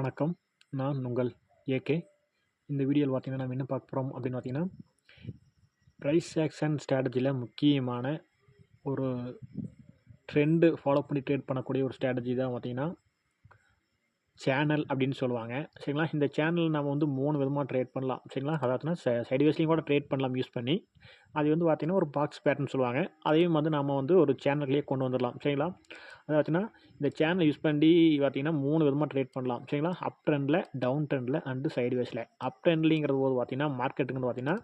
வணக்கம். நான் உங்கள் ஏகே. இந்த வீடியோவில் பார்த்தீங்கன்னா, நம்ம என்ன பார்க்க போகிறோம் அப்படின்னு பார்த்தீங்கன்னா, பிரைஸ் ஆக்ஷன் ஸ்ட்ராட்டஜியில் முக்கியமான ஒரு ட்ரெண்டு ஃபாலோ பண்ணி ட்ரேட் பண்ணக்கூடிய ஒரு ஸ்ட்ராட்டஜி தான் பார்த்தீங்கன்னா, சேனல் அப்படின்னு சொல்லுவாங்க. சரிங்களா? இந்த சேனல் நம்ம வந்து 3 விதமாக ட்ரேட் பண்ணலாம். சரிங்களா? அதாவதுனா சைட்வேஸ்லையும் கூட ட்ரேட் பண்ணலாம் யூஸ் பண்ணி. அது வந்து பார்த்தீங்கன்னா, ஒரு பாக்ஸ் பேட்டர்ன் சொல்லுவாங்க. அதையும் வந்து நம்ம வந்து ஒரு சேனல்லேயே கொண்டு வந்துடலாம். சரிங்களா? அதாச்சுன்னா இந்த சேனலை யூஸ் பண்ணி பார்த்தீங்கன்னா 3 விதமாக ட்ரேட் பண்ணலாம். சரிங்களா? அப் ட்ரெண்டில், டவுன் ட்ரெண்டில் அண்டு சைட்வேஸில். அப் ட்ரெண்ட்லிங்கிறது போது பார்த்தீங்கன்னா, மார்க்கெட்டுங்கிறது பார்த்தீங்கன்னா,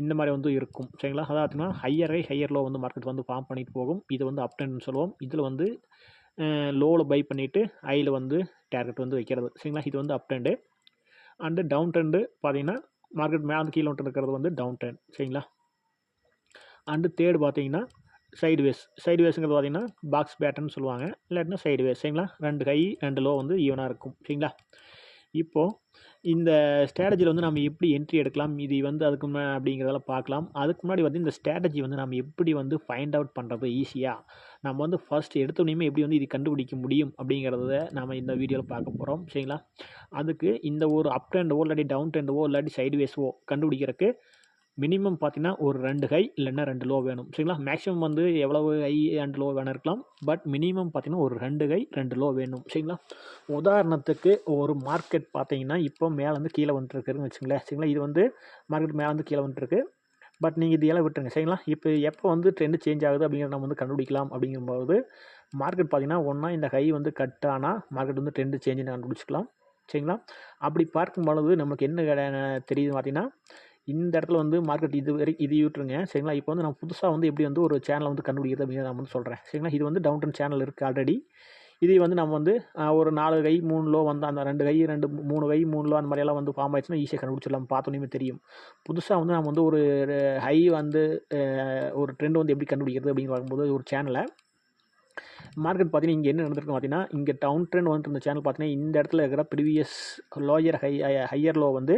இந்த மாதிரி வந்து இருக்கும். சரிங்களா? அதாச்சுன்னா ஹையர் ஹை, ஹையர் லோ வந்து மார்க்கெட் வந்து ஃபார்ம் பண்ணிட்டு போகும். இது வந்து அப் ட்ரெண்ட்னு சொல்லுவோம். இதில் வந்து லோவில் பை பண்ணிவிட்டு ஹையில் வந்து டார்கெட் வந்து வைக்கிறது. சரிங்களா? இது வந்து up trend. And down trend பார்த்தீங்கன்னா, மார்க்கெட் மேலே கீழே வந்துட்டு இருக்கிறது வந்து டவுன் ட்ரெண்ட். சரிங்களா? அண்டு தேர்டு பார்த்தீங்கன்னா சைட்வேஸுங்கிறது பார்த்தீங்கன்னா பாக்ஸ் பேட்டர்ன்னு சொல்லுவாங்க. இல்லாட்டினா சைட்வேஸ். சரிங்களா? 2 ஹை 2 லோ வந்து ஈவனாக இருக்கும். சரிங்களா? இப்போது இந்த ஸ்ட்ராட்டஜியில் வந்து நம்ம எப்படி என்ட்ரி எடுக்கலாம், இது வந்து அதுக்கு அப்படிங்கிறதெல்லாம் பார்க்கலாம். அதுக்கு முன்னாடி வந்து இந்த ஸ்ட்ராட்டஜி வந்து நம்ம எப்படி வந்து ஃபைண்ட் அவுட் பண்ணுறது ஈஸியாக, நம்ம வந்து ஃபர்ஸ்ட் எடுத்தோடனே எப்படி வந்து இது கண்டுபிடிக்க முடியும் அப்படிங்கிறத நம்ம இந்த வீடியோவில் பார்க்க போகிறோம். சரிங்களா? அதுக்கு இந்த ஒரு அப் ட்ரெண்டோ இல்லாட்டி டவுன் ட்ரெண்டோ இல்லாட்டி சைட்வேஸோ கண்டுபிடிக்கிறதுக்கு மினிமம் பார்த்தீங்கன்னா ஒரு 2 ஹை இல்லைன்னா 2 லோ வேணும். சரிங்களா? மேக்ஸிமம் வந்து எவ்வளவு ஹை அண்ட் லோ வேணா இருக்கலாம். பட் மினிமம் பார்த்தீங்கன்னா ஒரு 2 ஹை 2 லோ வேணும். சரிங்களா? உதாரணத்துக்கு ஒரு மார்க்கெட் பார்த்தீங்கன்னா, இப்போ மேலேருந்து கீழே வந்துட்டுருக்குன்னு வச்சுங்களேன். சரிங்களா? இது வந்து மார்க்கெட் மேலேருந்து கீழே வந்துட்டுருக்கு. பட் நீங்கள் இது எல்லாம் விட்டுருங்க. சரிங்களா? இப்போ எப்போ வந்து ட்ரெண்ட் சேஞ்ச் ஆகுது அப்படிங்கிறத நம்ம வந்து கண்டுபிடிக்கலாம் அப்படிங்கும்போது, மார்க்கெட் பார்த்தீங்கன்னா, ஒன்றா இந்த ஹை வந்து கட் ஆனால் மார்க்கெட் வந்து ட்ரெண்ட் சேஞ்சுன்னு கண்டுபிடிச்சிக்கலாம். சரிங்களா? அப்படி பார்க்கும் பொழுது நமக்கு என்ன தெரியுது பார்த்தீங்கன்னா, இந்த இடத்துல வந்து மார்க்கெட் இது விட்டுருங்க. சரிங்களா? இப்போ வந்து நான் புதுசாக வந்து எப்படி வந்து ஒரு சேனலை வந்து கண்டுபிடிக்கிறது அப்படிங்கிறத நான் வந்து சொல்கிறேன். சரிங்களா? இது வந்து டவுன் ட்ரெண்ட் சேனல் இருக்குது ஆல்ரெடி. இதே வந்து நம்ம வந்து ஒரு 4 கை 3 லோ வந்து அந்த 2 கை 2 3 கை 3 லோ அந்த மாதிரியெல்லாம் வந்து ஃபார்ம் ஆயிடுச்சுன்னா ஈஸியாக கண்டுபிடிச்சிடலாம். பார்த்தோன்னே தெரியும். புதுசாக வந்து நம்ம வந்து ஒரு ஹை வந்து ஒரு ட்ரெண்ட் வந்து எப்படி கண்டுபிடிக்கிறது அப்படின்னு பார்க்கும்போது ஒரு சேனலை மார்க்கெட் பார்த்தீங்கன்னா, இங்கே என்ன நடந்திருக்கு பார்த்தீங்கன்னா, இங்கே டவுன் ட்ரெண்ட் வந்துட்டு இருந்த சேனல் பார்த்தீங்கன்னா, இந்த இடத்துல இருக்கிற ப்ரீவியஸ் லோயர் ஹையர் லோ வந்து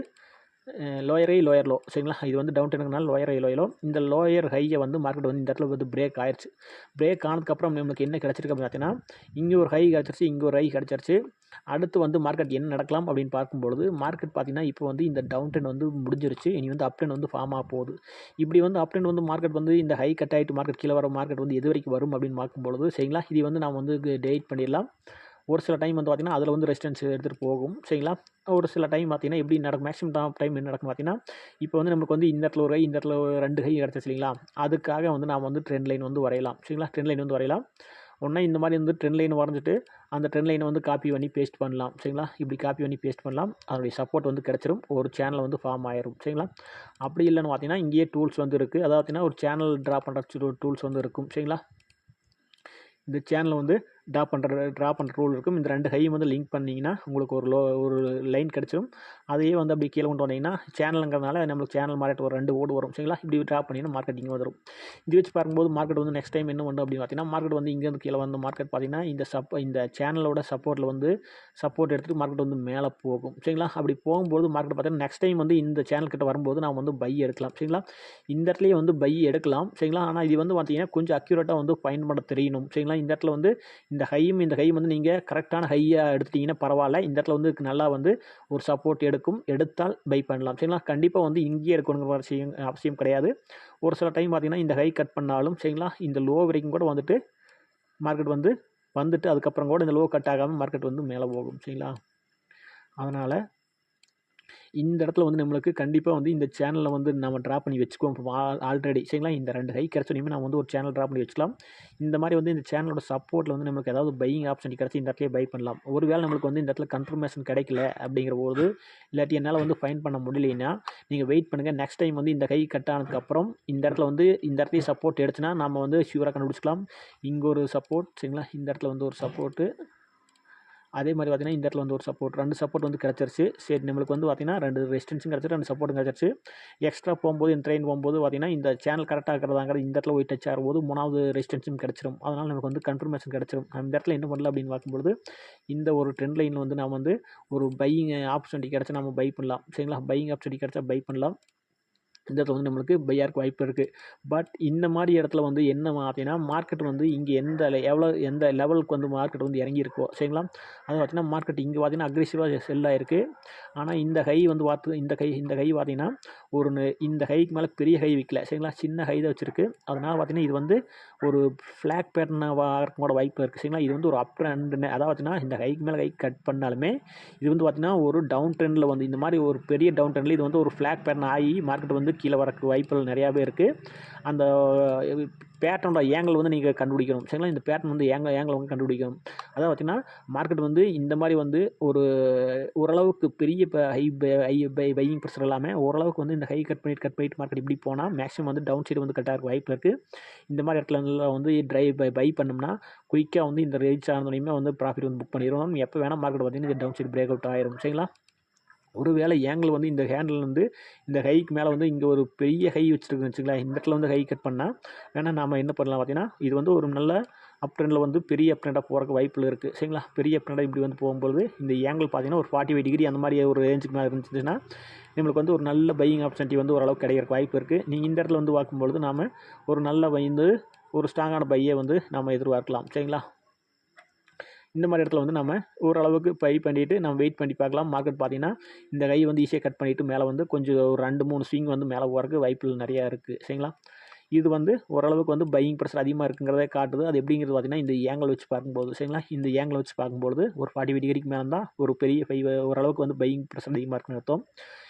லோயர் ஹை, லோயர் லோ. சரிங்களா? இது வந்து டவுன் ட்ரெண்டுங்கனால லோயர் ஹை, லோயர் லோ. இந்த லோயர் ஹையை வந்து மார்க்கெட் வந்து இந்த இடத்துல வந்து பிரேக் ஆயிடுச்சு. பிரேக் ஆனதுக்கப்புறம் நம்மளுக்கு என்ன கிடச்சிருக்கு அப்படின்னு பார்த்தீங்கன்னா, இங்கே ஒரு ஹை கிடச்சிருச்சு, இங்கே ஒரு ஹை கிடச்சிருச்சு. அடுத்து வந்து மார்க்கெட் என்ன நடக்கலாம் அப்படின்னு பார்க்கும்பொழுது, மார்க்கெட் பார்த்தீங்கன்னா, இப்போ வந்து இந்த டவுன் ட்ரெண்ட் வந்து முடிஞ்சிருச்சு. இனி வந்து அப் ட்ரெண்ட் வந்து ஃபார்ம் ஆக போகுது. இப்படி வந்து அப் ட்ரெண்ட் வந்து மார்க்கெட் வந்து இந்த ஹை கட் ஆகிட்டு மார்க்கெட் கீழே வர மார்க்கெட் வந்து எது வரைக்கும் வரும் அப்படின்னு பார்க்கும்பொழுது, சரிங்களா? இது வந்து நாம் வந்து டெலிட் பண்ணிடலாம். ஒரு சில டைம் வந்து பார்த்தீங்கன்னா, அதில் வந்து ரெசிஸ்டன்ஸ் எடுத்துகிட்டு போகும். சரிங்களா? ஒரு சில டைம் பார்த்தீங்கன்னா, எப்படி நடக்கும் மேக்ஸிமம் டைம் என்ன நடக்கும் பார்த்தீங்கன்னா, இப்போ வந்து நமக்கு வந்து இந்த இடத்துல ஒரு ஹை, இந்த இடத்துல ஒரு 2 ஹை கிடச்சிச்சு இல்லைங்களா? அதுக்காக வந்து நாம் வந்து ட்ரெண்ட் லைன் வந்து வரையலாம். சரிங்களா? ட்ரெண்ட் லைன் வந்து வரையலாம். ஒன்றா இந்த மாதிரி வந்து ட்ரெண்ட் லைன் வரைஞ்சிட்டு, அந்த ட்ரெண்ட் லைனை வந்து காப்பி பண்ணி பேஸ்ட் பண்ணலாம். சரிங்களா? இப்படி காப்பி பண்ணி பேஸ்ட் பண்ணலாம். அதனுடைய சப்போர்ட் வந்து கிடச்சிரும். ஒரு சேனல் வந்து ஃபார்ம் ஆயிரும். சரிங்களா? அப்படி இல்லைன்னு பார்த்தீங்கன்னா, இங்கேயே டூல்ஸ் வந்து இருக்குது. அதாவது பார்த்தீங்கன்னா, ஒரு சேனல் ட்ரா பண்ணுற டூல்ஸ் வந்து இருக்கும். சரிங்களா? இந்த சேனலை வந்து ட்ரா பண்ணுற ரூல் இருக்கும். இந்த 2 ஹையும் வந்து லிங்க் பண்ணிங்கன்னா உங்களுக்கு ஒரு லைன் கிடச்சிரும். அதையே வந்து அப்படியே கீழே கொண்டு வந்தீங்கன்னா சேனலுங்கிறதுனால நம்மளுக்கு சேனல் மார்க்கெட் ஒரு 2 ஓடு வரும். சரிங்களா? இப்படி ட்ரா பண்ணிங்கன்னா மார்க்கெட்டிங் வந்துடும். இது வச்சு பார்க்கும்போது மார்க்கெட் வந்து நெக்ஸ்ட் டைம் என்ன பண்ணும் அப்படின்னு பார்த்தீங்கன்னா, மார்க்கெட் வந்து இங்கேருந்து கீழே வந்து மார்க்கெட் பார்த்தீங்கன்னா, இந்த சேனலோட சப்போர்ட்டில் வந்து சப்போர்ட் எடுத்துகிட்டு மார்க்கெட் வந்து மேலே போகும். சரிங்களா? அப்படி போகும்போது மார்க்கெட் பார்த்தீங்கன்னா நெக்ஸ்ட் டைம் வந்து இந்த சேனல் கிட்ட வரும்போது நாம் வந்து பை எடுக்கலாம். சரிங்களா? இந்த இடத்துலையே வந்து பை எடுக்கலாம். சரிங்களா? ஆனால் இது வந்து பார்த்தீங்கன்னா கொஞ்சம் அக்யூரேட்டாக வந்து ஃபைண்ட் பண்ண தெரியணும். சரிங்களா? இந்த இடத்துல வந்து இந்த ஹையும் வந்து நீங்கள் கரெக்டான ஹையாக எடுத்துட்டிங்கன்னா பரவாயில்ல. இந்த இடத்துல வந்து நல்லா வந்து ஒரு சப்போர்ட் எடுத்தால் பை பண்ணலாம். சரிங்களா? கண்டிப்பாக வந்து இங்கேயே எடுக்கணுங்கிற அவசியம் கிடையாது. ஒரு சில டைம் பார்த்தீங்கன்னா, இந்த ஹை கட் பண்ணாலும் சரிங்களா, இந்த லோ வரைக்கும் கூட வந்துட்டு மார்க்கெட் வந்துட்டு அதுக்கப்புறம் கூட இந்த லோ கட் ஆகாமல் மார்க்கெட் வந்து மேலே போகும். சரிங்களா? அதனால் இந்த இடத்துல வந்து நம்மளுக்கு கண்டிப்பாக வந்து இந்த சேனலில் வந்து நம்ம ட்ரா பண்ணி வச்சுக்குவோம். இப்போ ஆல்ரெடி சரிங்களா? இந்த 2 ஹை கிடச்சோனையுமே நம்ம வந்து ஒரு சேனல் ட்ரா பண்ணி வச்சுக்கலாம். இந்த மாதிரி வந்து இந்த சேனலோட சப்போர்ட்டில் வந்து நம்மளுக்கு ஏதாவது பையிங் ஆப்ஷன் கிடச்சி இந்த இடத்துலயே பை பண்ணலாம். ஒருவேளை நம்மளுக்கு வந்து இந்த இடத்துல கன்ஃபர்மேஷன் கிடைக்கல அப்படிங்கிற போது, இல்லாட்டி என்னால் வந்து ஃபைண்ட் பண்ண முடியலைன்னா, நீங்கள் வெயிட் பண்ணுங்கள். நெக்ஸ்ட் டைம் வந்து இந்த ஹை கட் ஆனதுக்கப்புறம் இந்த இடத்துல வந்து இந்த இடத்துலயே சப்போர்ட் எடுத்துன்னா நம்ம வந்து ஷூராக கண்டுபிடிச்சிக்கலாம். இங்கே ஒரு சப்போர்ட் சரிங்களா? இந்த இடத்துல வந்து ஒரு சப்போர்ட்டு. அதே மாதிரி பார்த்தீங்கன்னா, இந்த இடத்துல வந்து ஒரு சப்போர்ட் 2 சப்போர்ட் வந்து கிடச்சிருச்சு. சரி நம்மளுக்கு வந்து பார்த்தீங்கன்னா 2 ரெசிஸ்டன்ஸும் கிடச்சிருச்சு, 2 சப்போர்ட்டும் கிடச்சிருச்சு. எக்ஸ்ட்ரா போகும்போது இந்த ட்ரெயின் போகும்போது பார்த்தீங்கன்னா, இந்த சேனல் கரெக்டாக இருக்கிறதாங்கிறது இந்த இடத்துல போய் டச் ஆகும்போது 3வது ரெசிஸ்டன்ஸும் கிடச்சிரும். அதனால் நமக்கு வந்து கன்ஃபர்மேஷன் கிடச்சிரும். அந்த இடத்துல என்ன பண்ணலாம் அப்படின்னு பார்க்கும்பொழுது, இந்த ஒரு ட்ரெண்ட் லைனில் வந்து நாம் வந்து ஒரு பையிங் ஆப்பர்ச்சுனிட்டி கிடச்சா நம்ம பை பண்ணலாம். சரிங்களா? பையிங் ஆப்பர்ச்சுனிட்டி கிடச்சா பை பண்ணலாம். இந்த இடத்துல வந்து நம்மளுக்கு பையாருக்கு வாய்ப்பு இருக்குது. பட் இந்த மாதிரி இடத்துல வந்து என்ன பார்த்தீங்கன்னா மார்க்கெட் வந்து இங்கே எந்த லெவலுக்கு வந்து மார்க்கெட் வந்து இறங்கியிருக்கோ சரிங்களா, அது பார்த்தீங்கன்னா மார்க்கெட் இங்கே பார்த்தீங்கன்னா அக்ரெசிவாக செல் ஆகிருக்கு. ஆனால் இந்த ஹை வந்து இந்த கை பார்த்தீங்கன்னா இந்த ஹைக்கு மேலே பெரிய ஹை விற்கல சரிங்களா, சின்ன ஹை தான் வச்சுருக்கு. அதனால் பார்த்தீங்கன்னா இது வந்து ஒரு ஃப்ளாக் பேட்டர்னாக கூட வாய்ப்பு இருக்குது சரிங்களா. இது வந்து ஒரு அப் ட்ரெண்ட், அதாவது பார்த்தீங்கன்னா இந்த ஹைக்கு மேலே ஹை கட் பண்ணாலுமே இது வந்து பார்த்தீங்கன்னா ஒரு டவுன் ட்ரெண்டில் வந்து இந்த மாதிரி ஒரு பெரிய டவுன் ட்ரெண்டில் இது வந்து ஒரு ஃப்ளாக் பேட்டர்ன் ஆகி மார்க்கெட் வந்து கீழே வரக்கு வாய்ப்புகள் நிறையாவே இருக்குது. அந்த பேட்டர்னோட ஏங்கிள் வந்து நீங்கள் கண்டுபிடிக்கணும் சரிங்களா. இந்த பேட்டர்ன் வந்து ஏங்கிள் வந்து கண்டுபிடிக்கணும். அதாவது பார்த்தீங்கன்னா மார்க்கெட் வந்து இந்த மாதிரி வந்து ஓரளவுக்கு பெரிய பையிங் ப்ரெஷர் இல்லாமல் ஓரளவுக்கு வந்து இந்த ஹை கட் பண்ணிட்டு மார்க்கெட் இப்படி போனால் மேக்ஸிமம் வந்து டவுன் சைடு வந்து கட்டாக வாய்ப்பு இருக்குது. இந்த மாதிரி இடத்துல வந்து பை பண்ணோம்னா குயிக்காக வந்து இந்த ரேஞ்ச் ஆனதுனையுமே வந்து ப்ராஃபிட் வந்து புக் பண்ணிடுவோம். எப்போ வேணால் மார்க்கெட் பார்த்தீங்கன்னா டவுன் சைடு பிரேக் அவுட் ஆயிரும் சரிங்களா. ஒருவேளை ஏங்கிள் வந்து இந்த ஹேண்டில் வந்து இந்த ஹைக்கு மேலே வந்து இங்கே ஒரு பெரிய ஹை வச்சுருக்குன்னு வச்சுங்களேன், இந்த இடத்துல வந்து ஹை கட் பண்ணால் வேணால் நாம் என்ன பண்ணலாம் பார்த்தீங்கன்னா இது வந்து ஒரு நல்ல அப் ட்ரெண்டில் வந்து பெரிய அப் ட்ரெண்டாக போகிறக்கு வாய்ப்பில் இருக்குது சரிங்களா. பெரிய அப் ட்ரெண்டாக இப்படி வந்து போகும்போது இந்த ஏங்கிள் பார்த்தீங்கன்னா ஒரு 45 டிகிரி அந்த மாதிரி ஒரு ரேஞ்சுக்கு மேலே இருந்துச்சுன்னா நம்மளுக்கு வந்து ஒரு நல்ல பையிங் ஆப்பர்ச்சுனிட்டி வந்து ஓரளவுக்கு கிடைக்கிறக்கு வாய்ப்பு இருக்குது. நீங்கள் இந்த இடத்துல வந்து பார்க்கும்பொழுது நாம் ஒரு நல்ல வந்து ஒரு ஸ்ட்ராங்கான பையை வந்து நாம் எதிர்பார்க்கலாம் சரிங்களா. இந்த மாதிரி இடத்துல வந்து நம்ம ஓரளவுக்கு பை பண்ணிவிட்டு நம்ம வெயிட் பண்ணி பார்க்கலாம். மார்க்கெட் பார்த்திங்கன்னா இந்த கை வந்து ஈஸியாக கட் பண்ணிவிட்டு மேலே வந்து கொஞ்சம் ஒரு 2-3 ஸ்விங் வந்து மேலே போகிறதுக்கு வாய்ப்புகள் நிறையா இருக்குது சரிங்களா. இது வந்து ஓரளவுக்கு வந்து பையிங் ப்ரெஷர் அதிகமாக இருக்குங்கிறதே காட்டுது. அது எப்படிங்கிறது பார்த்திங்கன்னா இந்த ஏங்கிள் வச்சு பார்க்கும்போது சரிங்களா, இந்த ஏங்கிள் வச்சு பார்க்கும்போது ஒரு 45 டிகிரிக்கு மேலே தான் ஒரு பெரிய ஓரளவுக்கு வந்து பையிங் ப்ரெஷர் அதிகமாக இருக்குன்னு அர்த்தம்.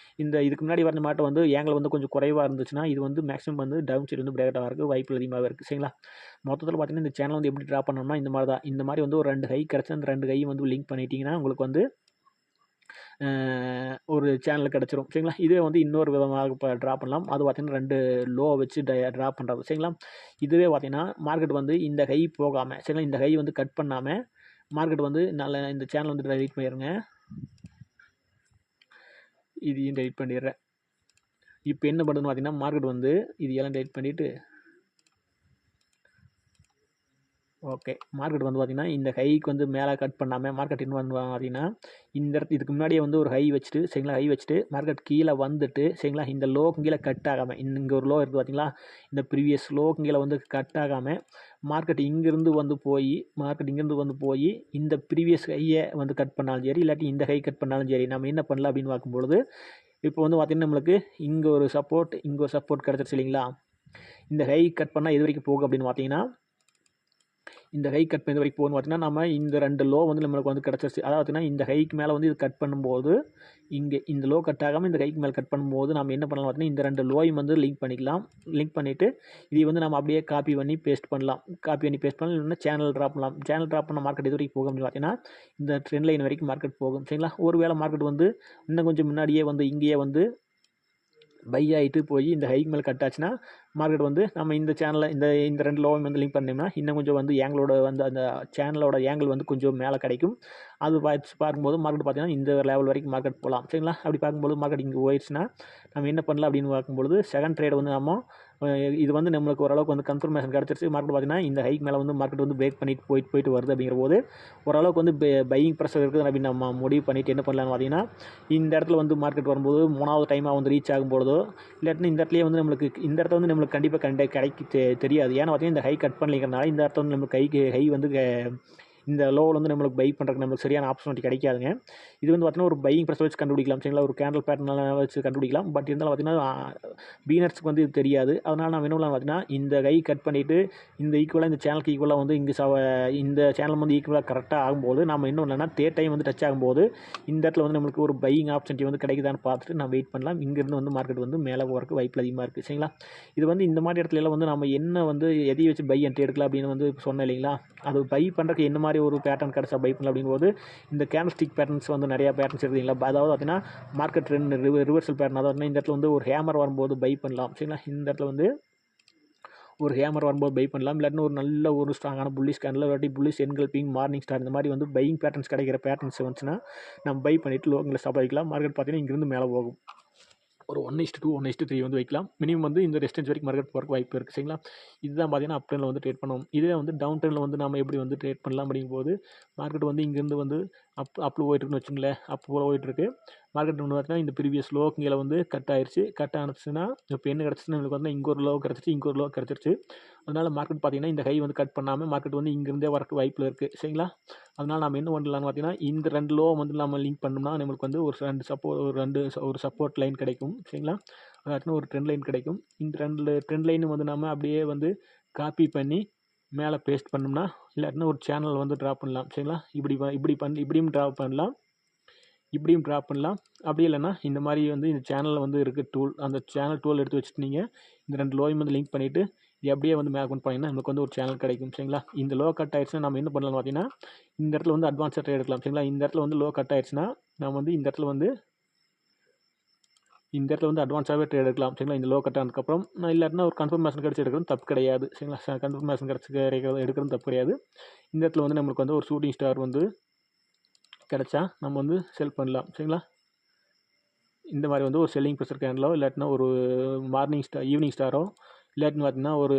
இதுக்கு முன்னாடி வர மாட்டம் வந்து ஏங்கிள் வந்து கொஞ்சம் குறைவாக இருந்துச்சுன்னா இது வந்து மேக்ஸிமம் வந்து டவுன் சைடு வந்து பிரேக் ஆகிறதுக்கு வாய்ப்பு அதிகமாகவே இருக்குது சரிங்களா. மொத்தத்தில் பார்த்தீங்கன்னா இந்த சேனல் வந்து எப்படி ட்ரா பண்ணோம்னா இந்த மாதிரி தான். இந்த மாதிரி வந்து ஒரு 2 ஹை கிடச்சி அந்த 2 ஹை வந்து லிங்க் பண்ணிட்டீங்கன்னா உங்களுக்கு வந்து ஒரு சேனல் கிடச்சிரும் சரிங்களா. இதே வந்து இன்னொரு விதமாக இப்போ ட்ரா பண்ணலாம். அது பார்த்திங்கன்னா 2 லோ வச்சு ட்ரா பண்ணுறது சரிங்களா. இதுவே பார்த்திங்கன்னா மார்க்கெட் வந்து இந்த ஹை போகாமல் சரிங்களா, இந்த ஹை வந்து கட் பண்ணாமல் மார்க்கெட் வந்து இந்த சேனல் வந்து டெலிட் பண்ணிடுங்க. இதையும் டெலிட் பண்ணிடுறேன். இப்போ என்ன பண்ணுதுன்னு பார்த்தீங்கன்னா மார்க்கெட் வந்து இது எல்லாம் டெலிட் பண்ணிவிட்டு ஓகே, மார்க்கெட் வந்து பார்த்திங்கன்னா இந்த ஹைக்கு வந்து மேலே கட் பண்ணாமல் மார்க்கெட் என்ன பண்ணுவாங்க பார்த்தீங்கன்னா இதுக்கு முன்னாடியே வந்து ஒரு ஹை வச்சுட்டு சரிங்களா, ஹை வச்சுட்டு மார்க்கெட் கீழே வந்துட்டு சரிங்களா, இந்த லோக்கு கீழே கட் ஆகாமல் இங்கே ஒரு லோ இருக்குது பார்த்தீங்களா, இந்த ப்ரீவியஸ் லோக்கு கீழே வந்து கட் ஆகாமல் மார்க்கெட் இங்கேருந்து வந்து போய் இந்த ப்ரீவியஸ் ஹையை வந்து கட் பண்ணாலும் சரி இல்லாட்டி இந்த ஹை கட் பண்ணாலும் சரி நம்ம என்ன பண்ணலாம் அப்படின்னு பார்க்கும்பொழுது இப்போ வந்து பார்த்திங்கன்னா நம்மளுக்கு இங்கே ஒரு சப்போர்ட் கிடச்சிருச்சு இல்லைங்களா. இந்த ஹை கட் பண்ணால் எது வரைக்கும் போகும் அப்படின்னு பார்த்தீங்கன்னா இந்த ஹை கட் பண்ணி வரைக்கும் போகணும்னு பார்த்தீங்கன்னா நம்ம இந்த 2 லோ வந்து நம்மளுக்கு வந்து கிடச்சிருச்சு. அதாவது பார்த்தீங்கன்னா இந்த ஹைக்கு மேலே வந்து இது கட் பண்ணும்போது இங்கே இந்த லோ கட் ஆகாமல் இந்த ஹைக்கு மேலே கட் பண்ணும்போது நம்ம என்ன பண்ணலாம் பார்த்தீங்கன்னா இந்த 2 லோயும் வந்து லிங்க் பண்ணிவிட்டு இதை வந்து நம்ம அப்படியே காப்பி பண்ணி பேஸ்ட் பண்ணலாம் இல்லைன்னா சேனல் ட்ராப் பண்ண மார்க்கெட் இது வரைக்கும் போகும் அப்படின்னு பார்த்தீங்கன்னா இந்த ட்ரெண்ட் லைன் வரைக்கும் மார்க்கெட் போகும் சரிங்களா. ஒருவேளை மார்க்கெட் வந்து இன்னும் கொஞ்சம் முன்னாடியே வந்து இங்கேயே வந்து பை ஆகிட்டு போய் இந்த ஹைக்கு மேலே கட் ஆச்சுன்னா மார்க்கெட் வந்து நம்ம இந்த சேனலில் இந்த 2 லோவும் வந்து லிங்க் பண்ணோம்னா இன்னும் கொஞ்சம் வந்து ஏங்களோட வந்து அந்த சேனலோட ஏங்கிள் வந்து கொஞ்சம் மேலே கிடைக்கும். அது பார்க்கும்போது மார்க்கெட் பார்த்தீங்கன்னா இந்த லெவல் வரைக்கும் மார்க்கெட் போகலாம் சரிங்களா. அப்படி பார்க்கும்போது மார்க்கெட் இங்கே போயிடுச்சுன்னா நம்ம என்ன பண்ணலாம் அப்படின்னு பார்க்கும்பொழுது செகண்ட் ட்ரேட் வந்து நம்ம இது வந்து நம்மளுக்கு ஓரளவுக்கு வந்து கன்ஃபர்மேஷன் கிடச்சிருச்சு. மார்க்கெட் பார்த்தீங்கன்னா இந்த ஹைக் மேலே வந்து மார்க்கெட் வந்து பிரேக் பண்ணிட்டு போயிட்டு வருது அப்படிங்கிற போது ஓரளவுக்கு வந்து பையிங் ப்ரெஷர் இருக்குது அப்படின்னு நம்ம முடிவு பண்ணிவிட்டு என்ன பண்ணலாம்னு பார்த்தீங்கன்னா இந்த இடத்துல வந்து மார்க்கெட் வரும்போது 3வது டைமாக வந்து ரீச் ஆகும்போதோ இல்லாட்டினா இந்த இடத்துலேயே வந்து இந்த இடத்துல வந்து நம்மளுக்கு கண்டிப்பாக தெரியாது. ஏன்னா பார்த்தீங்கன்னா இந்த ஹை கட் பண்ணலிங்கிறனால இந்த இடத்துல வந்து நம்மளுக்கு ஹை வந்து இந்த லோவில் வந்து நம்மளுக்கு பை பண்ணுறதுக்கு நம்மளுக்கு சரியான ஆப்பர்ச்சுனிட்டி கிடைக்காதுங்க. இது வந்து பார்த்தீங்கன்னா ஒரு பையிங் ப்ரெஷர் வச்சு கண்டுபிடிக்கலாம் சரிங்களா, ஒரு கேண்டில் பேட்டர்னெலாம் வச்சு கண்டுபிடிக்கலாம். பட் இருந்தாலும் பார்த்தீங்கன்னா பீனர்ஸ்க்கு வந்து இது தெரியாது. அதனால் நம்ம என்ன பண்ணலாம் பார்த்தீங்கன்னா இந்த கை கட் பண்ணிவிட்டு இந்த ஈக்குவலாக இந்த சேனலுக்கு ஈக்குவலாக வந்து இந்த சேனல் வந்து ஈக்குவலாக கரெக்டாக ஆகும்போது நம்ம இன்னும் இல்லைன்னா தேர்ட் டைம் வந்து டச் ஆகும்போது இந்த இடத்துல வந்து நம்மளுக்கு ஒரு பையிங் ஆப்பர்ச்சுனிட்டி வந்து கிடைக்குதான்னு பார்த்துட்டு நம்ம வெயிட் பண்ணலாம். இங்கேருந்து வந்து மார்க்கெட் வந்து மேலே போகிறதுக்கு வாய்ப்பு அதிகமாக இருக்குது சரிங்களா. இது வந்து இந்த மாதிரி இடத்துல எல்லாம் வந்து நம்ம என்ன வந்து எதையை வச்சு பை என்ட்ரி எடுக்கலாம் அப்படின்னு வந்து சொன்னேன் இல்லைங்களா. அது பை பண்ணுறதுக்கு என்ன மாதிரி ஒரு பேட்டர்ன் கிடச்சா பை பண்ணலாம் அப்படிங்கும்போது இந்த கேண்டல்ஸ்டிக் பேட்டர்ன்ஸ் வந்து நிறையா பேட்டர்ன்ஸ் இருக்குதுங்களா. அதாவது பார்த்தீங்கன்னா மார்க்கெட் ட்ரெண்ட் ரிவர்சல் பேட்டர்ன், அதாவது இந்த இடத்துல வந்து ஒரு ஹேமர் வரும்போது பை பண்ணலாம் சரிங்களா. இந்த இடத்துல வந்து ஒரு ஹேமர் வரும்போது பை பண்ணலாம். இல்லாட்டினா ஒரு நல்ல ஒரு ஸ்ட்ராங்கான புல்லிஷ் கேண்டில் இல்லாட்டி புல்லிஷ் என்கல்பிங் மார்னிங் ஸ்டார் இந்த மாதிரி வந்து பையிங் பேட்டர்ன்ஸ் கிடைக்கிற பேட்டர்ன்ஸ் வந்துச்சுன்னா நம்ம பை பண்ணிவிட்டு லோக்கில் ஸ்டாப் வைக்கலாம். மார்க்கெட் பார்த்தீங்கன்னா இங்கேருந்து மேலே போகும். ஒரு 1:2 1:3 வந்து வைக்கலாம். மினிமம் வந்து இந்த ரெசிஸ்டன்ஸ் வரைக்கும் மார்க்கெட் போகிறக்கு வாய்ப்பு இருக்குது சரிங்களா. இதுதான் பார்த்தீங்கன்னா அப் ட்ரெண்டில் வந்து ட்ரேட் பண்ணுவோம். இதே வந்து டவுன் ட்ரெண்டில் வந்து நம்ம எப்படி வந்து ட்ரேட் பண்ணலாம் அப்படிங்கும்போது மார்க்கெட் வந்து இங்கேருந்து வந்து அப்பில் போயிட்டுருக்குன்னு வச்சுங்களேன். போயிட்டுருக்கு. மார்க்கெட் வந்து பார்த்தீங்கன்னா இந்த ப்ரீவியஸ் லோக்கு கீழே வந்து கட் ஆயிடுச்சு. கட் ஆனுச்சுன்னா இப்போ என்ன கிடச்சிச்சுன்னா நம்மளுக்கு வந்து இங்கே ஒரு லோ கிடச்சிச்சு, இங்கே ஒரு லோ கிடச்சிருச்சு. அதனால் மார்க்கெட் பார்த்தீங்கன்னா இந்த ஹை வந்து கட் பண்ணாமல் மார்க்கெட் வந்து இங்கேருந்தே வரக்கு வாய்ப்பில் இருக்குது. சரிங்களா? அதனால் நம்ம என்ன பண்ணலாம்னு பார்த்தீங்கன்னா இந்த 2 லோ வந்து நம்ம லிங்க் பண்ணோம்னா நம்மளுக்கு வந்து ஒரு 2 ஒரு சப்போர்ட் லைன் கிடைக்கும். சரிங்களா? அதாச்சும் ஒரு ட்ரெண்ட் லைன் கிடைக்கும். இந்த ட்ரெண்ட் லைன் வந்து நம்ம அப்படியே வந்து காப்பி பண்ணி மேலே பேஸ்ட் பண்ணோம்னா இல்லாட்டினா ஒரு சேனல் வந்து ட்ரா பண்ணலாம். சரிங்களா? இப்படியும் ட்ரா பண்ணலாம், இப்படியும் ட்ரா பண்ணலாம். அப்படி இல்லைன்னா இந்த மாதிரி வந்து இந்த சேனலில் வந்து இருக்குது டூல், அந்த சேனல் டூல் எடுத்து வச்சுட்டு நீங்கள் இந்த 2 லோயும் வந்து லிங்க் பண்ணிவிட்டு இது அப்படியே வந்து மேலே கொண்டு போனீங்கன்னா நமக்கு வந்து ஒரு சேனல் கிடைக்கும். சரிங்களா? இந்த லோ கட் ஆயிடுச்சுன்னா நம்ம என்ன பண்ணலாம் பார்த்தீங்கன்னா இந்த இடத்துல வந்து அட்வான்ஸ் ட்ரேட் எடுக்கலாம். சரிங்களா? இந்த இடத்துல வந்து லோ கட் ஆயிடுச்சுன்னா நம்ம வந்து இந்த இடத்துல வந்து அட்வான்ஸாகவே ட்ரேட் எடுக்கலாம். சரிங்களா? இந்த லோ கட் ஆனதுக்கப்புறம் இல்லாட்டினா ஒரு கன்ஃபர்மேஷன் கிடச்சி எடுக்கிறது தப்பு கிடையாது. சரிங்களா? கன்ஃபர்மேஷன் எடுக்கிறது தப்பு கிடையாது. இந்த இடத்துல வந்து நம்மளுக்கு வந்து ஒரு ஷூட்டிங் ஸ்டார் வந்து கிடச்சா நம்ம வந்து செல் பண்ணலாம். சரிங்களா? இந்த மாதிரி வந்து ஒரு செல்லிங் ப்ரெஷர் கேண்டலோ இல்லாட்டினா ஒரு ஈவினிங் ஸ்டாரோ இல்லாட்டின்னு பார்த்தீங்கன்னா ஒரு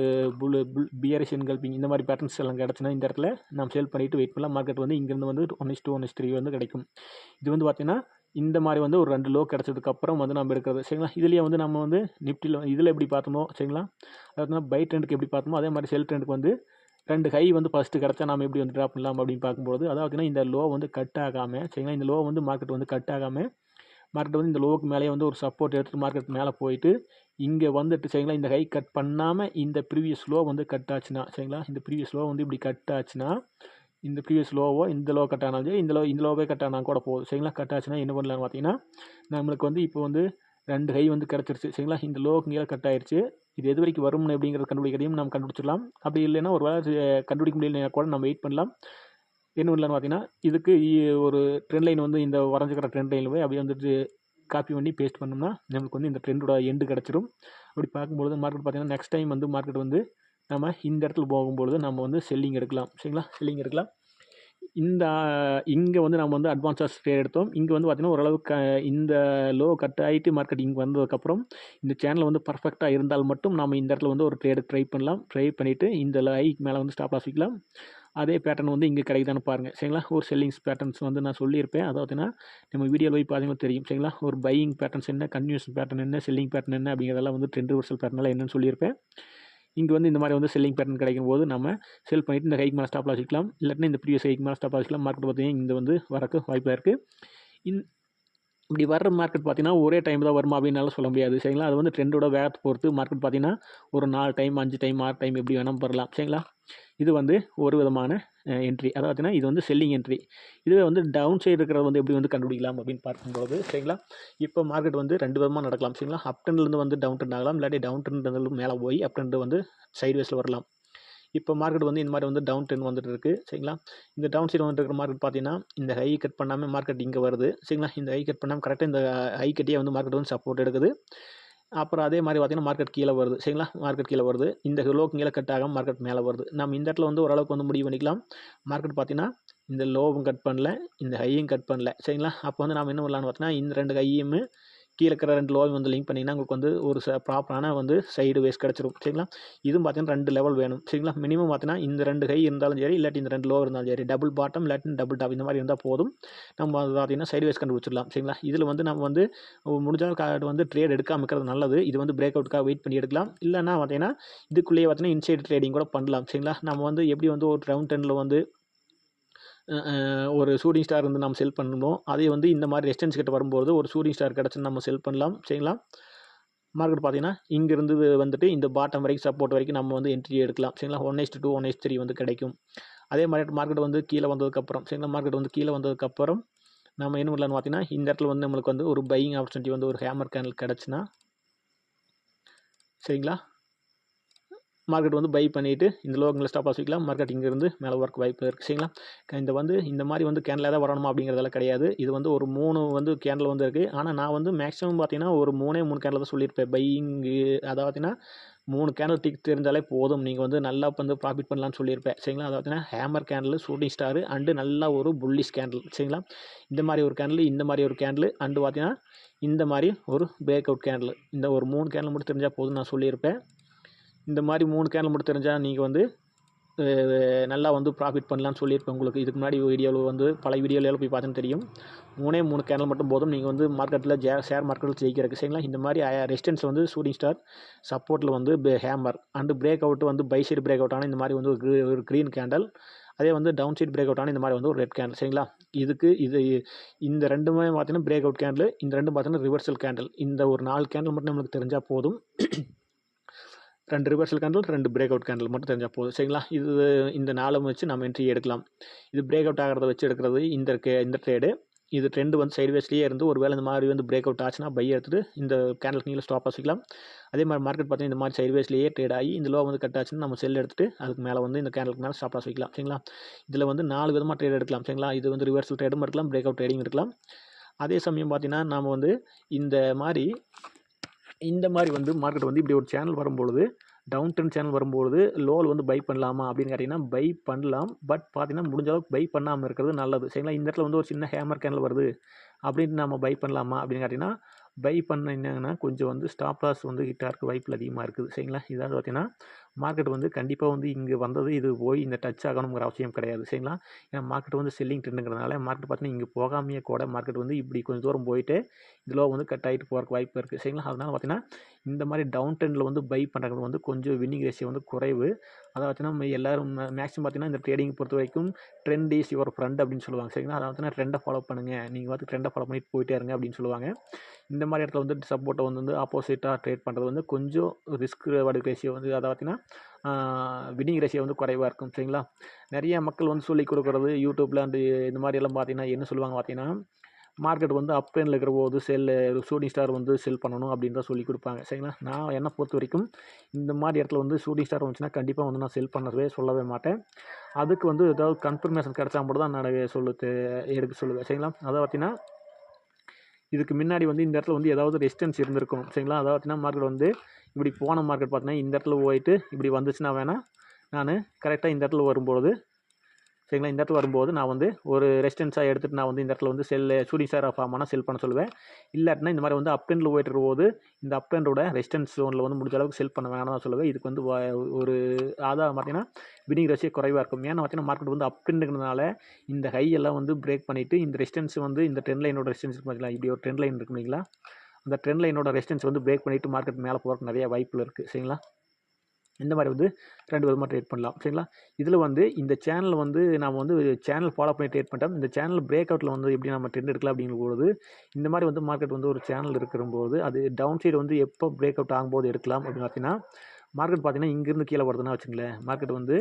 பியரிஷ் என்கல்பிங் இந்த மாதிரி பேட்டர்ன்ஸ் எல்லாம் கிடச்சுன்னா இந்த இடத்துல நம்ம சேல் பண்ணிவிட்டு வெயிட் பண்ணலாம். மார்க்கெட் வந்து இங்கேருந்து வந்து 1:2 1:3 வந்து கிடைக்கும். இது வந்து பார்த்தீங்கன்னா இந்த மாதிரி வந்து ஒரு 2 லோ கிடச்சதுக்கப்புறம் வந்து நம்ம எடுக்கிறது. சரிங்களா? இதுலேயே வந்து நம்ம வந்து நிஃப்டியில் இதில் எப்படி பார்த்தோமோ சரிங்களா, அதாவது பை ட்ரெண்டுக்கு எப்படி பார்த்தோமோ அதே மாதிரி செல் ட்ரெண்டுக்கு வந்து 2 ஹை வந்து ஃபஸ்ட்டு கிடச்சா நம்ம எப்படி வந்து ட்ரா பண்ணலாம் அப்படின்னு பார்க்கும்போது அதாவது இந்த லோ வந்து கட் ஆகாமல் சரிங்களா, இந்த லோ வந்து மார்க்கெட் வந்து கட் ஆகாமல் மார்க்கெட் வந்து இந்த லோவுக்கு மேலே வந்து ஒரு சப்போர்ட் எடுத்துகிட்டு மார்க்கெட் மேலே போயிட்டு இங்கே வந்துட்டு சரிங்களா, இந்த ஹை கட் பண்ணாமல் இந்த ப்ரீவியஸ் லோ வந்து கட் ஆச்சுன்னா சரிங்களா, இந்த ப்ரீவியஸ் லோ வந்து இப்படி கட் ஆச்சுன்னா இந்த ப்ரீவியஸ் லோவோ இந்த லோ கட் ஆனாலும் சரி இந்த லோவே கட் ஆனால் கூட போகுது. சரிங்களா? கட் ஆச்சுன்னா என்ன பண்ணலான்னு பார்த்தீங்கன்னா நம்மளுக்கு வந்து இப்போ வந்து 2 ஹை வந்து கிடச்சிருச்சு. சரிங்களா? இந்த லோவுக்கு கீழே கட் ஆயிடுச்சு. இது எது வரைக்கும் வரும்னு அப்படிங்கிறது கண்டுபிடிக்கிறதையும் நம்ம கண்டுபிடிச்சிடலாம். அப்படி இல்லைன்னா ஒரு வேளை கண்டுபிடிக்க முடியலைன்னா கூட நம்ம வெயிட் பண்ணலாம். என்ன பண்ணலான்னு பார்த்தீங்கன்னா இதுக்கு ஒரு ட்ரெண்ட் லைன் வந்து இந்த வரைஞ்சிக்கிற ட்ரெண்ட் லைனில் போய் அப்படியே வந்துட்டு காப்பி பண்ணி பேஸ்ட் பண்ணோம்னா நம்மளுக்கு வந்து இந்த ட்ரெண்டோட எண்டு கிடச்சிரும். அப்படி பார்க்கும்பொழுது மார்க்கெட் பார்த்தீங்கன்னா நெக்ஸ்ட் டைம் வந்து மார்க்கெட் வந்து நம்ம இந்த இடத்துல போகும்பொழுது நம்ம வந்து செல்லிங் எடுக்கலாம். சரிங்களா? செல்லிங் எடுக்கலாம். இங்கே வந்து நம்ம வந்து அட்வான்ஸாக ட்ரேட் எடுத்தோம். இங்கே வந்து பார்த்தீங்கன்னா ஓரளவுக்கு இந்த லோ கட் ஆகிட்டு மார்க்கெட் இங்கே வந்ததுக்கப்புறம் இந்த சேனல் வந்து பர்ஃபெக்டாக இருந்தால் மட்டும் நம்ம இந்த இடத்துல வந்து ஒரு ட்ரேடு ட்ரை பண்ணலாம். ட்ரை பண்ணிவிட்டு இந்த ஹைக்கு மேலே வந்து ஸ்டாப் லாஸ் வைக்கலாம். அதே பேட்டர்ன் வந்து இங்கே கிடைக்குதான்னு பாருங்கள். சரிங்களா? ஒரு செல்லிங்ஸ் பேட்டர்ன்ஸ் வந்து நான் சொல்லியிருப்பேன். அதாவதுன்னா நம்ம வீடியோவில் போய் பார்த்தீங்கன்னா தெரியும். சரிங்களா? ஒரு பையிங் பேட்டர்ன்ஸ் என்ன, கன்டினியூஷன் பேட்டர்ன் என்ன, செல்லிங் பேட்டர்ன் என்ன அப்படிங்கிறதெல்லாம் வந்து ட்ரெண்ட் ரிவர்சல் பேட்டர்னெல்லாம் என்னன்னு சொல்லியிருப்பேன். இங்கே வந்து இந்த மாதிரி வந்து செல்லிங் பேட்டர்ன் கிடைக்கும் போது நம்ம செல் பண்ணிவிட்டு இந்த ஹைக்கு மேலே ஸ்டாப் லாஸ் வைக்கலாம். இல்லாட்டினா இந்த ப்ரீவியஸ் ஹைக்கு மேலே ஸ்டாப் லாஸ் வைக்கலாம். மார்க்கெட் பார்த்தீங்கன்னா இந்த வந்து வரக்கு வாய்ப்பாக இருக்குது. இப்படி வர்ற மார்க்கெட் பார்த்தீங்கன்னா ஒரே டைம் தான் வருமா அப்படின்னாலும் சொல்ல முடியாது. சரிங்களா? அது வந்து ட்ரெண்டோட வேகத்தை பொறுத்து மார்க்கெட் பார்த்தீங்கன்னா ஒரு 4 டைம் 5 டைம் 6 டைம் எப்படி வேணால் வரலாம். சரிங்களா? இது வந்து ஒரு விதமான என்ட்ரி. அதாவது பார்த்தீங்கன்னா இது வந்து செல்லிங் என்ட்ரி. இதுவே வந்து டவுன் சைடு இருக்கிறத வந்து எப்படி வந்து கண்டுபிடிக்கலாம் அப்படின்னு பார்க்கும்போது சரிங்களா, இப்போ மார்க்கெட் வந்து 2 விதமாக நடக்கலாம். சரிங்களா? அப் ட்ரெண்ட்லேருந்து வந்து டவுன் ட்ரெண்ட் ஆகலாம். இல்லாட்டி டவுன் ட்ரெண்ட் மேலே போய் அப் ட்ரெண்ட் வந்து சைட்வேஸில் வரலாம். இப்போ மார்க்கெட் வந்து இந்த மாதிரி வந்து டவுன் ட்ரெண்ட் வந்துட்டு இருக்குது. சரிங்களா? இந்த டவுன் சைடு வந்துட்டு இருக்கிற மார்க்கெட் பார்த்தீங்கன்னா இந்த ஹை கட் பண்ணாமல் மார்க்கெட் இங்கே வருது. சரிங்களா? இந்த ஹை கட் பண்ணாமல் கரெக்டாக இந்த ஹை கட்டியே வந்து மார்க்கெட் வந்து சப்போர்ட் எடுக்குது. அப்புறம் அதே மாதிரி பார்த்தீங்கன்னா மார்க்கெட் கீழே வருது. சரிங்களா? மார்க்கெட் கீழே வருது. இந்த லோக்கு கீழே கட் ஆகாமல் மார்க்கெட் மேலே வருது. நம்ம இந்த இடத்துல வந்து ஓரளவுக்கு வந்து முடிவு பண்ணிக்கலாம். மார்க்கெட் பார்த்தீங்கன்னா இந்த லோவும் கட் பண்ணல, இந்த ஹையும் கட் பண்ணல. சரிங்களா? அப்போ வந்து நம்ம என்ன பண்ணலாம்னு பார்த்தீங்கன்னா இந்த 2 ஹையுமே கீழே இருக்கிற 2 லோவையும் வந்து லிங்க் பண்ணிங்கன்னா உங்களுக்கு வந்து ஒரு ப்ராப்பரான வந்து சைடு வேஸ் கிடச்சிரும். சரிங்களா? இதுவும் பார்த்தீங்கன்னா 2 லெவல் வேணும். சரிங்களா? மினிமம் பார்த்தீங்கன்னா இந்த 2 ஹை இருந்தாலும் சரி, இல்லாட்டி இந்த 2 லோ இருந்தாலும் சரி, டபுள் பாட்டம் இல்லாட்டி டபுள் டாப் இந்த மாதிரி இருந்தால் போதும். நம்ம பார்த்தீங்கன்னா சைடு வேஸ் கண்டுபிடிச்சிடலாம். சரிங்களா? இதில் வந்து நம்ம வந்து முடிஞ்சால் வந்து ட்ரேட் எடுக்காமல் இருக்கிறது நல்லது. இது வந்து பிரேக் அவுட்டுக்காக வெயிட் பண்ணி எடுக்கலாம். இல்லைன்னா பார்த்தீங்கன்னா இதுக்குள்ளேயே பார்த்தீங்கன்னா இன்சைடு ட்ரேடிங் கூட பண்ணலாம். சரிங்களா? நம்ம வந்து எப்படி வந்து ஒரு ரவுண்ட் டென்னில் வந்து ஒரு ஷூட்டிங் ஸ்டார் வந்து நம்ம செல் பண்ணணும். அதே வந்து இந்த மாதிரி ரெசிஸ்டன்ஸ் கிட்ட வரும்போது ஒரு ஷூட்டிங் ஸ்டார் கிடச்சுன்னு நம்ம செல் பண்ணலாம். சரிங்களா? மார்க்கெட் பார்த்தீங்கன்னா இங்கேருந்து வந்துட்டு இந்த பாட்டம் வரைக்கும் சப்போர்ட் வரைக்கும் நம்ம வந்து என்ட்ரி எடுக்கலாம். சரிங்களா? 1:2 1:3 வந்து கிடைக்கும். அதே மாதிரி மார்க்கெட் வந்து கீழே வந்ததுக்கப்புறம் சரிங்களா, மார்க்கெட் வந்து கீழே வந்ததுக்கப்புறம் நம்ம என்ன பண்ணலாம்னு பார்த்தீங்கன்னா இந்த இடத்துல வந்து நம்மளுக்கு வந்து ஒரு பையிங் ஆப்பர்ச்சுனிட்டி வந்து ஒரு ஹேமர் கேண்டில் கிடச்சுன்னா சரிங்களா, மார்க்கெட் வந்து பை பண்ணிவிட்டு இந்த லோக்கில் ஸ்டாப் லாஸ் வைக்கலாம். மார்க்கெட் இங்கேருந்து மேலே வரக்கு வாய்ப்பு இருக்குது. சரிங்களா? இந்த மாதிரி வந்து கேண்டில் தான் வரணுமா அப்படிங்கிறதெல்லாம் கிடையாது. இது வந்து ஒரு 3 வந்து கேண்டில் வந்து இருக்குது. ஆனால் நான் வந்து மேக்ஸிமம் பார்த்தீங்கன்னா ஒரு 3 கேண்டில் தான் சொல்லியிருப்பேன். பையிங்கு அதாவது பார்த்தீங்கன்னா 3 கேண்டில் டிக் தெரிஞ்சாலே போதும். நீங்கள் வந்து நல்லா வந்து ப்ராஃபிட் பண்ணலாம்னு சொல்லியிருப்பேன். சரிங்களா? அதாவது பார்த்தீங்கன்னா hammer candle, shooting star and நல்லா ஒரு புல்லிஷ் கேண்டில். சரிங்களா? இந்த மாதிரி ஒரு கேண்டில், இந்த மாதிரி ஒரு கேண்டில் அண்டு பார்த்தீங்கன்னா இந்த மாதிரி ஒரு பிரேக் அவுட் கேண்டில். இந்த ஒரு 3 கேண்டில் மட்டும் தெரிஞ்சால் போதும் நான் சொல்லியிருப்பேன். இந்த மாதிரி 3 கேண்டில் மட்டும் தெரிஞ்சால் நீங்கள் வந்து நல்லா வந்து ப்ராஃபிட் பண்ணலான்னு சொல்லியிருப்பேன் உங்களுக்கு. இதுக்கு முன்னாடி வீடியோவில் வந்து பல வீடியோவில் போய் பார்த்தீங்கன்னா தெரியும். 3 கேண்டில் மட்டும் போதும் நீங்கள் வந்து மார்க்கெட்டில் ஷேர் மார்க்கெட்டில் ஜெயிக்கிறதுக்கு. சரிங்களா? இந்த மாதிரி ரெசிஸ்டன்ஸ் வந்து ஷூட்டிங் ஸ்டார், சப்போர்ட்டில் வந்து ஹேமர் அண்டு பிரேக் அவுட் வந்து பை சைடு பிரேக் அவுட் ஆனால் இந்த மாதிரி வந்து ஒரு க்ரீன் கேண்டல், அதே வந்து டவுன் சைட் பிரேக் அவுட் ஆனால் இந்த மாதிரி வந்து ஒரு ரெட் கேண்டில். சரிங்களா? இந்த ரெண்டுமே பார்த்தீங்கன்னா பிரேக் அவுட் கேண்டில், இந்த ரெண்டும் பார்த்தீங்கன்னா ரிவர்சல் கேண்டில். இந்த ஒரு 4 கேண்டில் மட்டும் நம்மளுக்கு தெரிஞ்சால் போதும். 2 reversal candle, 2 break out candle மட்டும் தெரிஞ்சால் போதும். சரிங்களா? இந்த 4 வச்சு நம்ம என்ட்ரி எடுக்கலாம். இது பிரேக் அவுட் ஆகிறத வச்சு எடுக்கிறது இந்த ட்ரேடு. இது ட்ரெண்ட் வந்து சைட்வேஸ்லேயே இருந்து ஒரு வேளை இந்த மாதிரி வந்து பிரேக் அவுட் ஆச்சுன்னா பை எடுத்துட்டு இந்த கேண்டில் கீழே ஸ்டாப் வச்சுக்கலாம். அதே மாதிரி மார்க்கெட் பார்த்தீங்கன்னா இந்த மாதிரி சைட்வேஸ்லேயே ட்ரேட் ஆகி இந்த லோ வந்து கட் ஆச்சுன்னா நம்ம செல் எடுத்துட்டு அதுக்கு மேலே வந்து இந்த கேண்டலுக்கு மேலே ஸ்டாப் லாஸ் வைக்கலாம். சரிங்களா? இதில் வந்து 4 விதமாக ட்ரேட் எடுக்கலாம். சரிங்களா? இது வந்து ரிவர்சல் ட்ரேடும் இருக்கலாம், பிரேக் அவுட் ட்ரேடிங் இருக்கலாம். அதே சமயம் பார்த்தீங்கன்னா நாம் வந்து இந்த மாதிரி வந்து மார்க்கெட் வந்து இப்படி ஒரு சேனல் வரும்பொழுது, டவுன் ட்ரெண்ட் சேனல் வரும்போது லோவில் வந்து பை பண்ணலாமா அப்படின்னு கேட்டிங்கன்னா பை பண்ணலாம். பட் பார்த்தீங்கன்னா முடிஞ்ச அளவுக்கு பை பண்ணாமல் இருக்கிறது நல்லது. சரிங்களா? இந்த இடத்துல வந்து ஒரு சின்ன ஹேமர் கேண்டில் வருது அப்படின்னு நம்ம பை பண்ணலாமா அப்படின்னு கேட்டிங்கன்னா பை பண்ணிங்கன்னா கொஞ்சம் வந்து ஸ்டாப் லாஸ் வந்து ஹிட் ஆகிறதுக்கு வாய்ப்பு அதிகமாக இருக்குது. சரிங்களா? இதாவது பார்த்தீங்கன்னா மார்க்கெட் வந்து கண்டிப்பாக வந்து இங்கே வந்தது இது போய் இந்த டச் ஆகணுங்கிற அவசியம் கிடையாது. சரிங்களா? ஏன்னா மார்க்கெட் வந்து செல்லிங் ட்ரெண்டுங்கிறதுனால மார்க்கெட் பார்த்தீங்கன்னா இங்கே போகாமையே கூட மார்க்கெட் வந்து இப்படி கொஞ்சம் தூரம் போயிட்டு இதில் வந்து கட் ஆகிட்டு போகிறக்கு வாய்ப்பு இருக்குது. சரிங்களா? அதனால் பார்த்தீங்கன்னா இந்த மாதிரி டவுன் ட்ரெண்டில் வந்து பை பண்ணுறது வந்து கொஞ்சம் வின்னிங் ரேஷியோ வந்து குறைவு. அதை பார்த்தீங்கன்னா எல்லோரும் மேக்ஸிமம் பார்த்தீங்கன்னா இந்த ட்ரேடிங் பொறுத்த வரைக்கும் ட்ரெண்ட் இஸ் யுவர் ஃப்ரெண்ட் அப்படின்னு சொல்லுவாங்க. சரிங்களா? அதை பார்த்தீங்கன்னா ட்ரெண்டை ஃபாலோ பண்ணுங்கள், நீங்கள் பார்த்து ட்ரெண்டை ஃபாலோ பண்ணிட்டு போயிட்டே இருங்க அப்படின்னு சொல்லுவாங்க. இந்த மாதிரி இடத்துல வந்து சப்போர்ட்டை வந்து ஆப்போசிட்டாக ட்ரேட் பண்ணுறது வந்து கொஞ்சம் ரிஸ்க் ரிவார்டு ரேஷியோ வந்து அதை பார்த்தீங்கன்னா வின்னிங் ரேஷியோ வந்து குறைவாக இருக்கும். சரிங்களா? நிறைய மக்கள் வந்து சொல்லிக் கொடுக்குறது யூடியூப்பில் அண்டு இந்த மாதிரியெல்லாம் பார்த்தீங்கன்னா என்ன சொல்லுவாங்க பார்த்தீங்கன்னா மார்க்கெட் வந்து அப் ட்ரெண்டில் இருக்கிற போது ஷூட்டிங் ஸ்டார் வந்து செல் பண்ணணும் அப்படின்னு தான் சொல்லி கொடுப்பாங்க. சரிங்களா? நான் என்னை பொறுத்த வரைக்கும் இந்த மாதிரி இடத்துல வந்து ஷூட்டிங் ஸ்டார் வந்துச்சுன்னா கண்டிப்பாக வந்து நான் செல் சொல்லவே மாட்டேன். அதுக்கு வந்து ஏதாவது கன்ஃபர்மேஷன் கிடச்சா மட்டும் தான் நான் எடுக்க சொல்லுவேன். சரிங்களா? அதை பார்த்தீங்கன்னா இதுக்கு முன்னாடி வந்து இந்த இடத்துல வந்து ஏதாவது ரெசிஸ்டன்ஸ் இருந்திருக்கணும். சரிங்களா? அதாவது பார்த்தீங்கன்னா மார்க்கெட் வந்து இப்படி போன மார்க்கெட் பார்த்தீங்கன்னா இந்த இடத்துல போயிட்டு இப்படி வந்துச்சுன்னா வேணால் நான் கரெக்டாக இந்த இடத்துல வரும்போது சரிங்களா இந்த இடத்துல வரும்போது நான் வந்து ஒரு ரெசிஸ்டன்ஸாக எடுத்துகிட்டு நான் வந்து இந்த இடத்துல வந்து ஷூட்டிங் ஸ்டார் ஃபார்ம் ஆனால் செல் பண்ண சொல்லுவேன். இல்லாட்டினா இந்த மாதிரி வந்து அப் ட்ரெண்டில் போயிட்டு இருக்கும்போது இந்த அப் ட்ரெண்டோட ரெசிஸ்டன்ஸ் ஜோனில் வந்து முடிஞ்ச அளவுக்கு செல் பண்ண வேணாம் தான் சொல்லுவேன். இதுக்கு வந்து ஒரு ஆதாரம் பார்த்தீங்கன்னா வின்னிங் ரேஷியோ குறைவாக இருக்கும். ஏன்னா பார்த்தீங்கன்னா மார்க்கெட் வந்து அப் ட்ரெண்டுங்கிறதுனால இந்த ஹை எல்லாம் வந்து பிரேக் பண்ணிவிட்டு இந்த ரெசிஸ்டன்ஸ் வந்து இந்த ட்ரெண்ட் லைனோட ரெசிஸ்டன்ஸ் பார்த்தீங்களா இப்படி ஒரு ட்ரெண்ட் லைன் இருக்கும் இல்லைங்களா, அந்த ட்ரெண்ட் லைனோட ரெசிஸ்டன்ஸ் வந்து பிரேக் பண்ணிவிட்டு மார்க்கெட் மேலே போகிறதுக்கு நிறைய வாய்ப்புகள் இருக்குது. சரிங்களா? இந்த மாதிரி வந்து 2 விதமாக ட்ரேட் பண்ணலாம். சரிங்களா? இதில் வந்து இந்த சேனல் வந்து நாம் வந்து சேனல் ஃபாலோ பண்ணி ட்ரேட் பண்ணிட்டோம். இந்த சேனல் பிரேக் அவுட்டில் வந்து எப்படி நம்ம ட்ரெண்ட் எடுக்கலாம் அப்படிங்கும்போது இந்த மாதிரி வந்து மார்க்கெட் வந்து ஒரு சேனல் இருக்கிறபோது அது டவுன் சைடு வந்து எப்போ பிரேக் அவுட் ஆகும்போது எடுக்கலாம் அப்படின்னு பார்த்தீங்கன்னா மார்க்கெட் பார்த்தீங்கன்னா இங்கேருந்து கீழே வருதுன்னா வச்சுங்களேன், மார்க்கெட் வந்து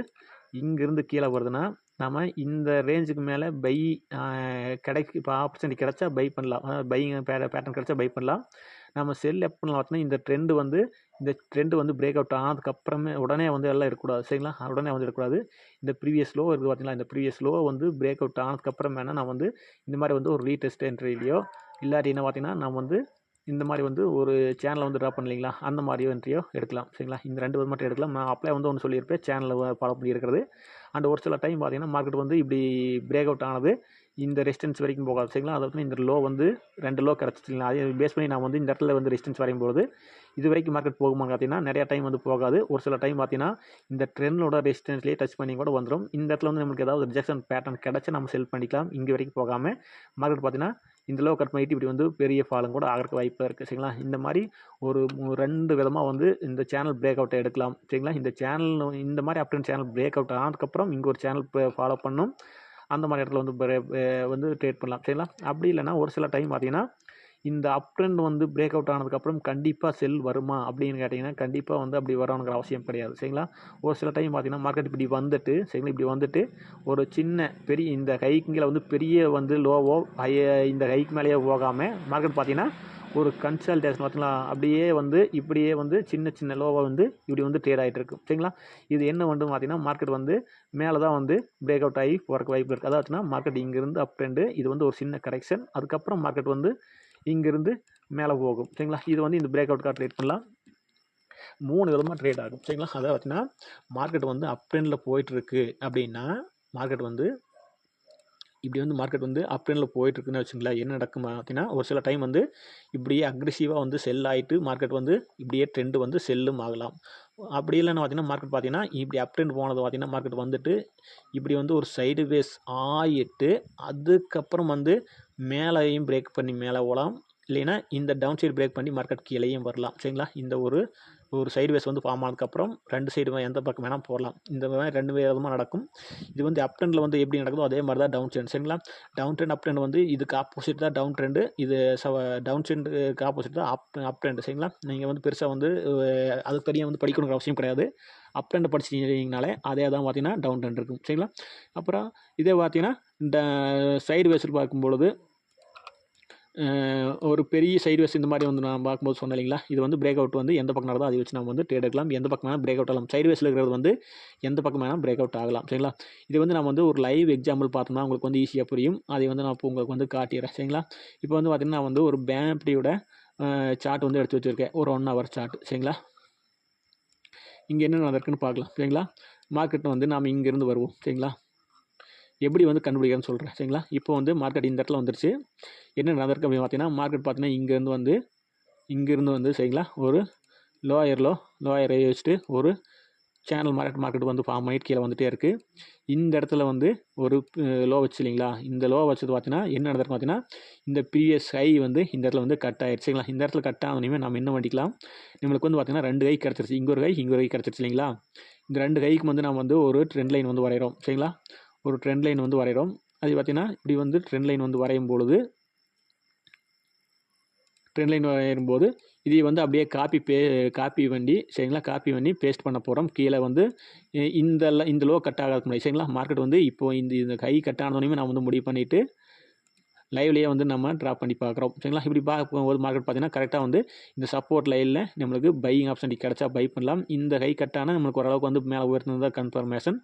இங்கேருந்து கீழே வருதுன்னா நம்ம இந்த ரேஞ்சுக்கு மேலே பை இப்போ ஆப்பர்ச்சுனிட்டி கிடச்சா பை பண்ணலாம். பையிங் பேட்டர்ன் கிடச்சா பை பண்ணலாம். நம்ம செல் எப்போ பண்ணலாம் பார்த்தீங்கன்னா இந்த ட்ரெண்டு வந்து பிரேக் அவுட் ஆனதுக்கப்புறமே உடனே வந்து எல்லாம் இருக்கக்கூடாது. சரிங்களா? உடனே வந்து எடுக்கக்கூடாது. இந்த ப்ரீவியஸ் லோ இருக்குது பார்த்தீங்களா, இந்த ப்ரீவியஸ் லோ வந்து பிரேக் அவுட் ஆனதுக்கப்புறம் வேணால் நான் வந்து இந்த மாதிரி வந்து ஒரு ரீடெஸ்ட் என்ட்ரிலையோ இல்லாட்டி என்ன பார்த்தீங்கன்னா நான் வந்து இந்த மாதிரி வந்து ஒரு சேனலை வந்து ட்ராப் பண்ணலைங்களா அந்த மாதிரியோ என்ட்ரியோ எடுக்கலாம். சரிங்களா? இந்த 2 விதம் மட்டும் எடுக்கலாம். நான் அப்போயே வந்து ஒன்று சொல்லியிருப்பேன் சேனலை ஃபாலோ பண்ணி இருக்கிறது. அண்ட் ஒரு சில டைம் பார்த்தீங்கன்னா மார்க்கெட் வந்து இப்படி பிரேக் அவுட் ஆனது இந்த ரெசிஸ்டன்ஸ் வரைக்கும் போகாது. சரிங்களா? அதாவது இந்த லோ வந்து 2 லோ கிடச்சிச்சிங்களா அதே பேஸ் பண்ணி நான் வந்து இந்த இடத்துல வந்து ரெசிஸ்டன்ஸ் வரையும்போது இது வரைக்கும் மார்க்கெட் போகுமான்னு பார்த்தீங்கன்னா நிறையா டைம் வந்து போகாது. ஒரு சில டைம் பார்த்தீங்கன்னா இந்த ட்ரெண்டோட ரெசிஸ்டன்ஸ்லேயே டச் பண்ணி கூட வந்துடும். இந்த இடத்துல வந்து நமக்கு ஏதாவது ரிஜெக்ஷன் பேட்டர்ன் கிடச்சி நம்ம செல் பண்ணிக்கலாம். இங்கே வரைக்கும் போகாமல் மார்க்கெட் பார்த்தீங்கன்னா இந்த லோ கட் பண்ணிட்டு இப்படி வந்து பெரிய ஃபாலும் கூட ஆகிறதுக்கு வாய்ப்பு இருக்குது. சரிங்களா? இந்த மாதிரி ஒரு 2 விதமாக வந்து இந்த சேனல் பிரேக் அவுட்டை எடுக்கலாம். சரிங்களா? இந்த மாதிரி அப்ட்ரெண்ட் சேனல் பிரேக் அவுட் ஆனதுக்கப்புறம் இங்கே ஒரு சேனல் ஃபாலோ பண்ணணும். அந்த மாதிரி இடத்துல வந்து ட்ரேட் பண்ணலாம். சரிங்களா? அப்படி இல்லைன்னா ஒரு சில டைம் பார்த்தீங்கன்னா இந்த அப் ட்ரெண்ட் வந்து பிரேக் அவுட் ஆனதுக்கப்புறம் கண்டிப்பாக செல் வருமா அப்படின்னு கேட்டிங்கன்னா கண்டிப்பாக வந்து அப்படி வரணுங்கிற அவசியம் கிடையாது. சரிங்களா? ஒரு சில டைம் பார்த்தீங்கன்னா மார்க்கெட் இப்படி வந்துட்டு சரிங்களா இப்படி வந்துட்டு ஒரு சின்ன பெரிய இந்த ஹைக்குங்கில் வந்து பெரிய வந்து லோவோ இந்த ஹைக்கு மேலேயே போகாமல் மார்க்கெட் பார்த்தீங்கன்னா ஒரு கன்சல்டேஷன் பார்த்தீங்களா அப்படியே வந்து இப்படியே வந்து சின்ன லோவாக வந்து இப்படி வந்து ட்ரேட் ஆகிட்டு இருக்கும். சரிங்களா? இது என்ன வந்து பார்த்தீங்கன்னா மார்க்கெட் வந்து மேலே தான் வந்து பிரேக் அவுட் ஆகி போகிறக்கு வாய்ப்பு இருக்குது. அதாச்சுன்னா மார்க்கெட் இங்கேருந்து அப் ட்ரெண்டு இது வந்து ஒரு சின்ன கரெக்ஷன், அதுக்கப்புறம் மார்க்கெட் வந்து இங்கேருந்து மேலே போகும். சரிங்களா? இது வந்து இந்த பிரேக் அவுட்காக ட்ரேட் பண்ணலாம். 3 விதமாக ட்ரேட் ஆகும். சரிங்களா? அதாவது பார்த்தீங்கன்னா மார்க்கெட் வந்து அப் ட்ரெண்டில் போயிட்டுருக்கு அப்படின்னா மார்க்கெட் வந்து இப்படி வந்து மார்க்கெட் வந்து அப் ட்ரெண்டில் போயிட்டுருக்குன்னு வச்சுங்களேன், என்ன நடக்கும் பார்த்தீங்கன்னா ஒரு சில டைம் வந்து இப்படியே அக்ரெசிவாக வந்து செல் ஆகிட்டு மார்க்கெட் வந்து இப்படியே ட்ரெண்டு வந்து செல்லும் ஆகலாம். அப்படி இல்லைன்னு பார்த்தீங்கன்னா மார்க்கெட் பார்த்தீங்கன்னா இப்படி அப் ட்ரெண்ட் போனது பார்த்தீங்கன்னா மார்க்கெட் வந்துட்டு இப்படி வந்து ஒரு சைடு வேஸ் ஆகிட்டு அதுக்கப்புறம் வந்து மேலேயும் பிரேக் பண்ணி மேலே போகலாம், இல்லைன்னா இந்த டவுன் சைடு பிரேக் பண்ணி மார்க்கெட் கீழேயும் வரலாம். சரிங்களா, இந்த ஒரு சைடு வேஸ் வந்து ஃபார்ம் ஆனதுக்கப்புறம் 2 சைடு எந்த பக்கம் வேணால் போடலாம். இந்த மாதிரி 2 விதமாக நடக்கும். இது வந்து அப் ட்ரெண்டில் வந்து எப்படி நடக்குதோ அதே மாதிரி தான் டவுன் ட்ரெண்ட். சரிங்களா, டவுன் ட்ரெண்ட் அப் ட்ரெண்ட் வந்து இதுக்கு ஆப்போசிட் தான் டவுன் ட்ரெண்டு. இது டவுன் ட்ரெண்டுக்கு ஆப்போசிட் தான் அப் ட்ரெண்டு. சரிங்களா, நீங்கள் வந்து பெருசாக வந்து அதுக்கு தனியாக வந்து படிக்கணுங்கிற அவசியம் கிடையாது. அப் ட்ரெண்ட் படிச்சிட்டிங்கனாலே அதே தான் பார்த்தீங்கன்னா டவுன் ட்ரெண்ட் இருக்கும். சரிங்களா, அப்புறம் இதே பார்த்தீங்கன்னா இந்த சைடு வேஸில் பார்க்கும்பொழுது ஒரு பெரிய சைடு வேஸ் இந்த மாதிரி வந்து நான் பார்க்கும்போது சொன்னேன் இல்லைங்களா, இது வந்து பிரேக் அவுட் வந்து எந்த பக்கம் நடந்தோ அதை வச்சு நம்ம வந்து ட்ரேட் எடுக்கலாம். எந்த பக்கம் வேணால் பிரேக் அவுட் ஆகலாம். சைடு வேஸில் இருக்கிறது வந்து எந்த பக்கம் வேணால் பிரேக் அவுட் ஆகலாம். சரிங்களா, இது வந்து நம்ம வந்து ஒரு லைவ் எக்ஸாம்பிள் பார்த்தோம்னா உங்களுக்கு வந்து ஈஸியாக புரியும். அதை வந்து நான் இப்போ உங்களுக்கு வந்து காட்டிடுறேன். சரிங்களா, இப்போ வந்து பார்த்திங்கன்னா நான் வந்து ஒரு பேங்க்டியோட சார்ட் வந்து எடுத்து வச்சுருக்கேன், ஒரு 1 ஹவர் சார்ட். சரிங்களா, இங்கே என்ன நடக்குன்னு பார்க்கலாம். சரிங்களா, மார்க்கெட் வந்து நாம் இங்கேருந்து வருவோம். சரிங்களா, எப்படி வந்து கண்டுபிடிக்கிறேன்னு சொல்கிறேன். சரிங்களா, இப்போ வந்து மார்க்கெட் இந்த இடத்துல வந்துருச்சு. என்ன நடந்திருக்கு அப்படின்னு பார்த்தீங்கன்னா மார்க்கெட் பார்த்தீங்கன்னா இங்கேருந்து வந்து சரிங்களா ஒரு லோயர் வச்சுட்டு ஒரு சேனல் மார்க்கெட் வந்து ஃபார்ம் ஆகிட்டு கீழே வந்துகிட்டே இருக்குது. இந்த இடத்துல வந்து ஒரு லோ வச்சு இல்லைங்களா, இந்த லோ வச்சது பார்த்தீங்கன்னா என்ன நடந்திருக்கு பார்த்தீங்கன்னா இந்த ப்ரீவியஸ் ஹை வந்து இந்த இடத்துல வந்து கட் ஆகிடுச்சு. சரிங்களா, இந்த இடத்துல கட் ஆகணுமே நம்ம என்ன பண்ணிக்கலாம், நம்மளுக்கு வந்து பார்த்தீங்கன்னா 2 கை கிடச்சிருச்சு. இங்கே ஒரு கை கிடச்சிருச்சு இல்லைங்களா. இந்த 2 கைக்கு வந்து நம்ம வந்து ஒரு ட்ரெண்ட் லைன் வந்து வரைகிறோம். சரிங்களா, ஒரு ட்ரெண்ட் லைன் வந்து வரைகிறோம். அது பார்த்தீங்கன்னா இப்படி வந்து ட்ரெண்ட் லைன் வந்து வரையும் பொழுது ட்ரெண்ட் லைன் வரையும்போது இதை வந்து அப்படியே காப்பி பண்ணி பேஸ்ட் பண்ண போகிறோம். கீழே வந்து இந்த லோ கட் ஆகாதுக்கு முன்னாடி சரிங்களா, மார்க்கெட் வந்து இப்போ இந்த கை கட் ஆனதுனையுமே நான் வந்து முடிவு பண்ணிவிட்டு லைவ்லேயே வந்து நம்ம ட்ராப் பண்ணி பார்க்குறோம். சரிங்களா, இப்படி பார்க்கும்போது மார்க்கெட் பார்த்தீங்கன்னா கரெக்டாக வந்து இந்த சப்போர்ட் லைனில் நம்மளுக்கு பையிங் ஆப்ஷன் கிடச்சா பை பண்ணலாம். இந்த கை கட்டான நம்மளுக்கு ஓரளவுக்கு வந்து மேலே உயர்த்தினதாக கன்ஃபர்மேஷன்.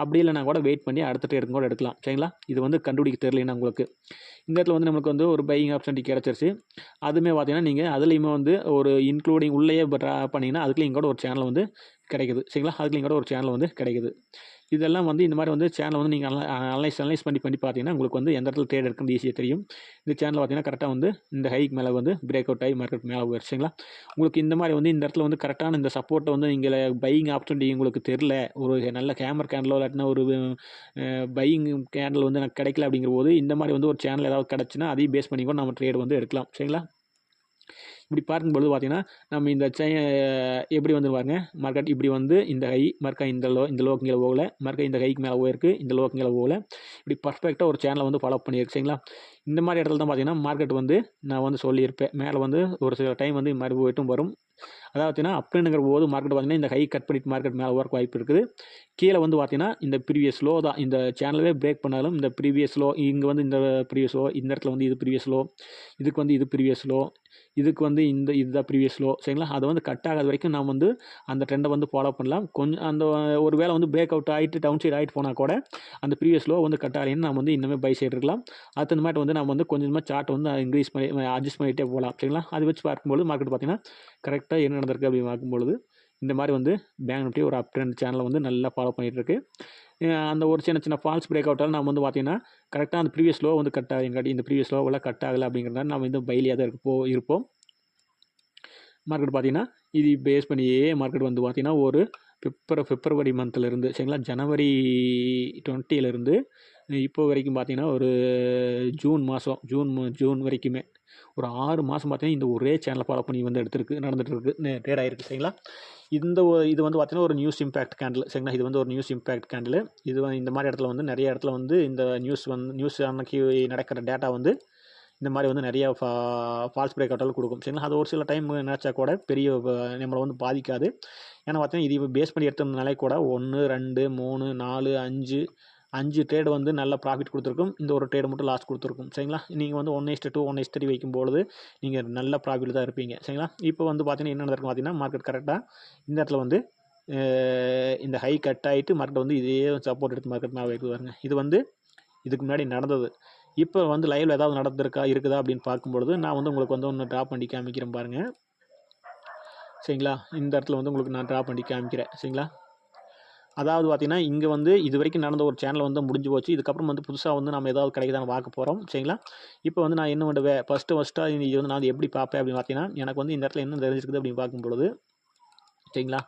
அப்படி இல்லைனா கூட வெயிட் பண்ணி அடுத்த ட்ரேட் கூட எடுக்கலாம். சரிங்களா, இது வந்து கண்டுபிடிக்க தெரியலன்னா உங்களுக்கு இந்த இடத்துல வந்து நம்மளுக்கு வந்து ஒரு பையிங் ஆப்ஷன் கிடச்சிருச்சு. அதுவுமே பார்த்தீங்கன்னா நீங்கள் அதுலேயுமே வந்து ஒரு இன்க்ளூடிங் உள்ளேயே ட்ரா பண்ணிங்கன்னா அதுக்குள்ளேயும் கூட ஒரு சேனல் வந்து கிடைக்குது. சரிங்களா, அதுக்குள்ளேயும் கூட ஒரு சேனல் வந்து கிடைக்குது. இதெல்லாம் வந்து இந்த மாதிரி வந்து சேனலை வந்து நீங்கள் அனலைஸ் பண்ணி பார்த்தீங்கன்னா உங்களுக்கு வந்து எந்த இடத்துல ட்ரேட் எடுக்கிறது ஈஸியாக தெரியும். இந்த சேனல் பார்த்தீங்கன்னா கரெக்டாக வந்து இந்த ஹைக் மேலே வந்து பிரேக் அவுட் ஆகி மார்க்கெட் மேலே போயிடுச்சுங்களா. உங்களுக்கு இந்த மாதிரி வந்து இந்த இடத்துல வந்து கரெக்டான இந்த சப்போர்ட்டை வந்து நீங்கள் பையிங் ஆப்பர்ச்சுனிட்டி உங்களுக்கு தெரில, ஒரு நல்ல கேமரா கேண்டலோ இல்லாட்டினா ஒரு பையிங் கேண்டில் வந்து எனக்கு கிடைக்கல அப்படிங்கிற போது இந்த மாதிரி வந்து ஒரு சேனல் ஏதாவது கிடச்சுன்னா அதையும் பேஸ் பண்ணி கூட நம்ம ட்ரேட் வந்து எடுக்கலாம். சரிங்களா, இப்படி பார்க்கும்பொழுது பார்த்தீங்கன்னா நம்ம இந்த எப்படி வந்து பாருங்க, மார்க்கெட் இப்படி வந்து இந்த ஹை மறுக்கா இந்த லோக்கு கீழே போகல, மறுக்கா இந்த ஹைக்கு மேலே போயிருக்கு, இந்த லோக்கு கீழே போகல, இப்படி பர்ஃபெக்டாக ஒரு சேனலை வந்து ஃபாலோ பண்ணியிருக்கு. சரிங்களா, இந்த மாதிரி இடத்துல தான் பார்த்தீங்கன்னா மார்க்கெட் வந்து நான் வந்து சொல்லியிருப்பேன், மேலே வந்து ஒரு சில டைம் வந்து இது மாதிரி போய்ட்டும் வரும். அதாவது பார்த்தீங்கன்னா அப்னுங்கிற போது மார்க்கெட் பார்த்தீங்கன்னா இந்த ஹை கட் பண்ணிட்டு மார்க்கெட் மேலே ஒர்க் வாய்ப்பு இருக்குது. கீழே வந்து பார்த்தீங்கன்னா இந்த ப்ரீவியஸ் லோ தான், இந்த சேனலே பிரேக் பண்ணாலும் இந்த ப்ரீவியஸ் லோ இங்கே வந்து இந்த ப்ரீவியஸ் லோ, இந்த இடத்துல வந்து இது ப்ரீவியஸ் லோ, இதுக்கு வந்து இது ப்ரீவியஸ் லோ, இதுக்கு வந்து இதுதான் ப்ரீவியஸ் லோ. சரிங்களா, அதை வந்து கட் ஆகாத வரைக்கும் நாம் வந்து அந்த ட்ரெண்டை வந்து ஃபாலோ பண்ணலாம். கொஞ்சம் அந்த ஒரு வேளை வந்து பிரேக் அவுட் ஆகிட்டு டவுன் சைடு ஆகிட்டு போனால் கூட அந்த ப்ரீவியஸ் லோ வந்து கட் ஆகலைன்னு நம்ம வந்து இன்னுமே பை சைடு இருக்கலாம். அடுத்த மாதிரி வந்து நம்ம வந்து கொஞ்சமாக சார்ட் வந்து இன்க்ரீஸ் பண்ணி அட்ஜஸ்ட் பண்ணிகிட்டே போகலாம். சரிங்களா, அது வச்சு பார்க்கும்போது மார்க்கெட் பார்த்தீங்கன்னா கரெக்டாக என்ன நடந்திருக்கு அப்படின்னு பார்க்கும்பொழுது இந்த மாதிரி வந்து பேங்க் நிஃப்டி ஒரு அப் ட்ரெண்ட் சேனலை வந்து நல்லா ஃபாலோ பண்ணிகிட்டு இருக்கு. அந்த ஒரு சின்ன ஃபால்ஸ் பிரேக் அவுட்டால் நம்ம வந்து பார்த்தீங்கன்னா கரெக்டாக அந்த ப்ரீவியஸ் லோ வந்து கட் ஆகுங்காட்டி இந்த ப்ரீவியஸ் லோவெல்லாம் கட் ஆகலை அப்படிங்கிறதால நம்ம வந்து பைலியாக தான் இருப்போம். மார்க்கெட் பார்த்தீங்கன்னா இது பேஸ் பண்ணியே மார்க்கெட் வந்து பார்த்தீங்கன்னா ஒரு பிப்ரவரி மந்த்லேருந்து சரிங்களா, ஜனவரி 20 இப்போ வரைக்கும் பார்த்தீங்கன்னா ஒரு ஜூன் வரைக்குமே ஒரு 6 மாதம் பார்த்தீங்கன்னா இந்த ஒரே சேனலை ஃபாலோ பண்ணி வந்து நடந்துகிட்டு ட்ரேட் ஆகிருக்கு. சரிங்களா, இது வந்து பார்த்தீங்கன்னா ஒரு நியூஸ் இம்பேக்ட் கேண்டில். சரிங்களா, இது வந்து ஒரு நியூஸ் இம்பேக்ட் கேண்டில். இது இந்த மாதிரி இடத்துல வந்து நிறைய இடத்துல வந்து இந்த நியூஸ் அன்னைக்கு நடக்கிற டேட்டா வந்து இந்த மாதிரி வந்து நிறைய ஃபால்ஸ் பிரேக் அவுட்டால் கொடுக்கும். சரிங்களா, அது ஒரு சில டைம் நினச்சா கூட பெரிய நம்மளை வந்து பாதிக்காது. ஏன்னா பார்த்தீங்கன்னா இது பேஸ் பண்ணி எடுத்தோம்னாலே கூட 1 2 3 4 5 ட்ரேடு வந்து நல்ல ப்ராஃபிட் கொடுத்துருக்கும். இந்த ஒரு ட்ரேடு மட்டும் லாஸ் கொடுத்துருக்கும். சரிங்களா, நீங்கள் வந்து 1:2 1:3 வைக்கும்பொழுது நீங்கள் நல்ல ப்ராஃபிட் தான் இருப்பீங்க. சரிங்களா, இப்போ வந்து பார்த்தீங்கன்னா என்ன நடக்கும் பார்த்தீங்கன்னா மார்க்கெட் கரெக்டாக இந்த இடத்துல வந்து இந்த ஹை கட் ஆகிட்டு மார்க்கெட் வந்து இதே சப்போர்ட் எடுத்து மார்க்கெட் மேலே வைத்து வருங்க. இது வந்து இதுக்கு முன்னாடி நடந்தது. இப்போ வந்து லைவில் ஏதாவது இருக்குதா அப்படின்னு பார்க்கும்பொழுது நான் வந்து உங்களுக்கு வந்து ஒன்று ட்ரா பண்ணி காமிக்கிறேன் பாருங்கள். சரிங்களா, இந்த இடத்துல வந்து உங்களுக்கு நான் ட்ரா பண்ணி காமிக்கிறேன். சரிங்களா, அதாவது பார்த்தீங்கன்னா இங்கே வந்து இது வரைக்கும் நடந்த ஒரு சேனல் வந்து முடிஞ்சு போச்சு. இதுக்கப்புறம் வந்து புதுசாக வந்து நம்ம ஏதாவது கிடைக்குதான்னு பார்க்க போகிறோம். சரிங்களா, இப்போ வந்து நான் என்ன பண்ணுவேன், ஃபஸ்ட்டாக இது வந்து நான் எப்படி பார்ப்பேன் அப்படின்னு பார்த்தீங்கன்னா எனக்கு வந்து இந்த இடத்துல என்ன தெரிஞ்சிருக்குது அப்படின்னு பார்க்கும்பொழுது சரிங்களா,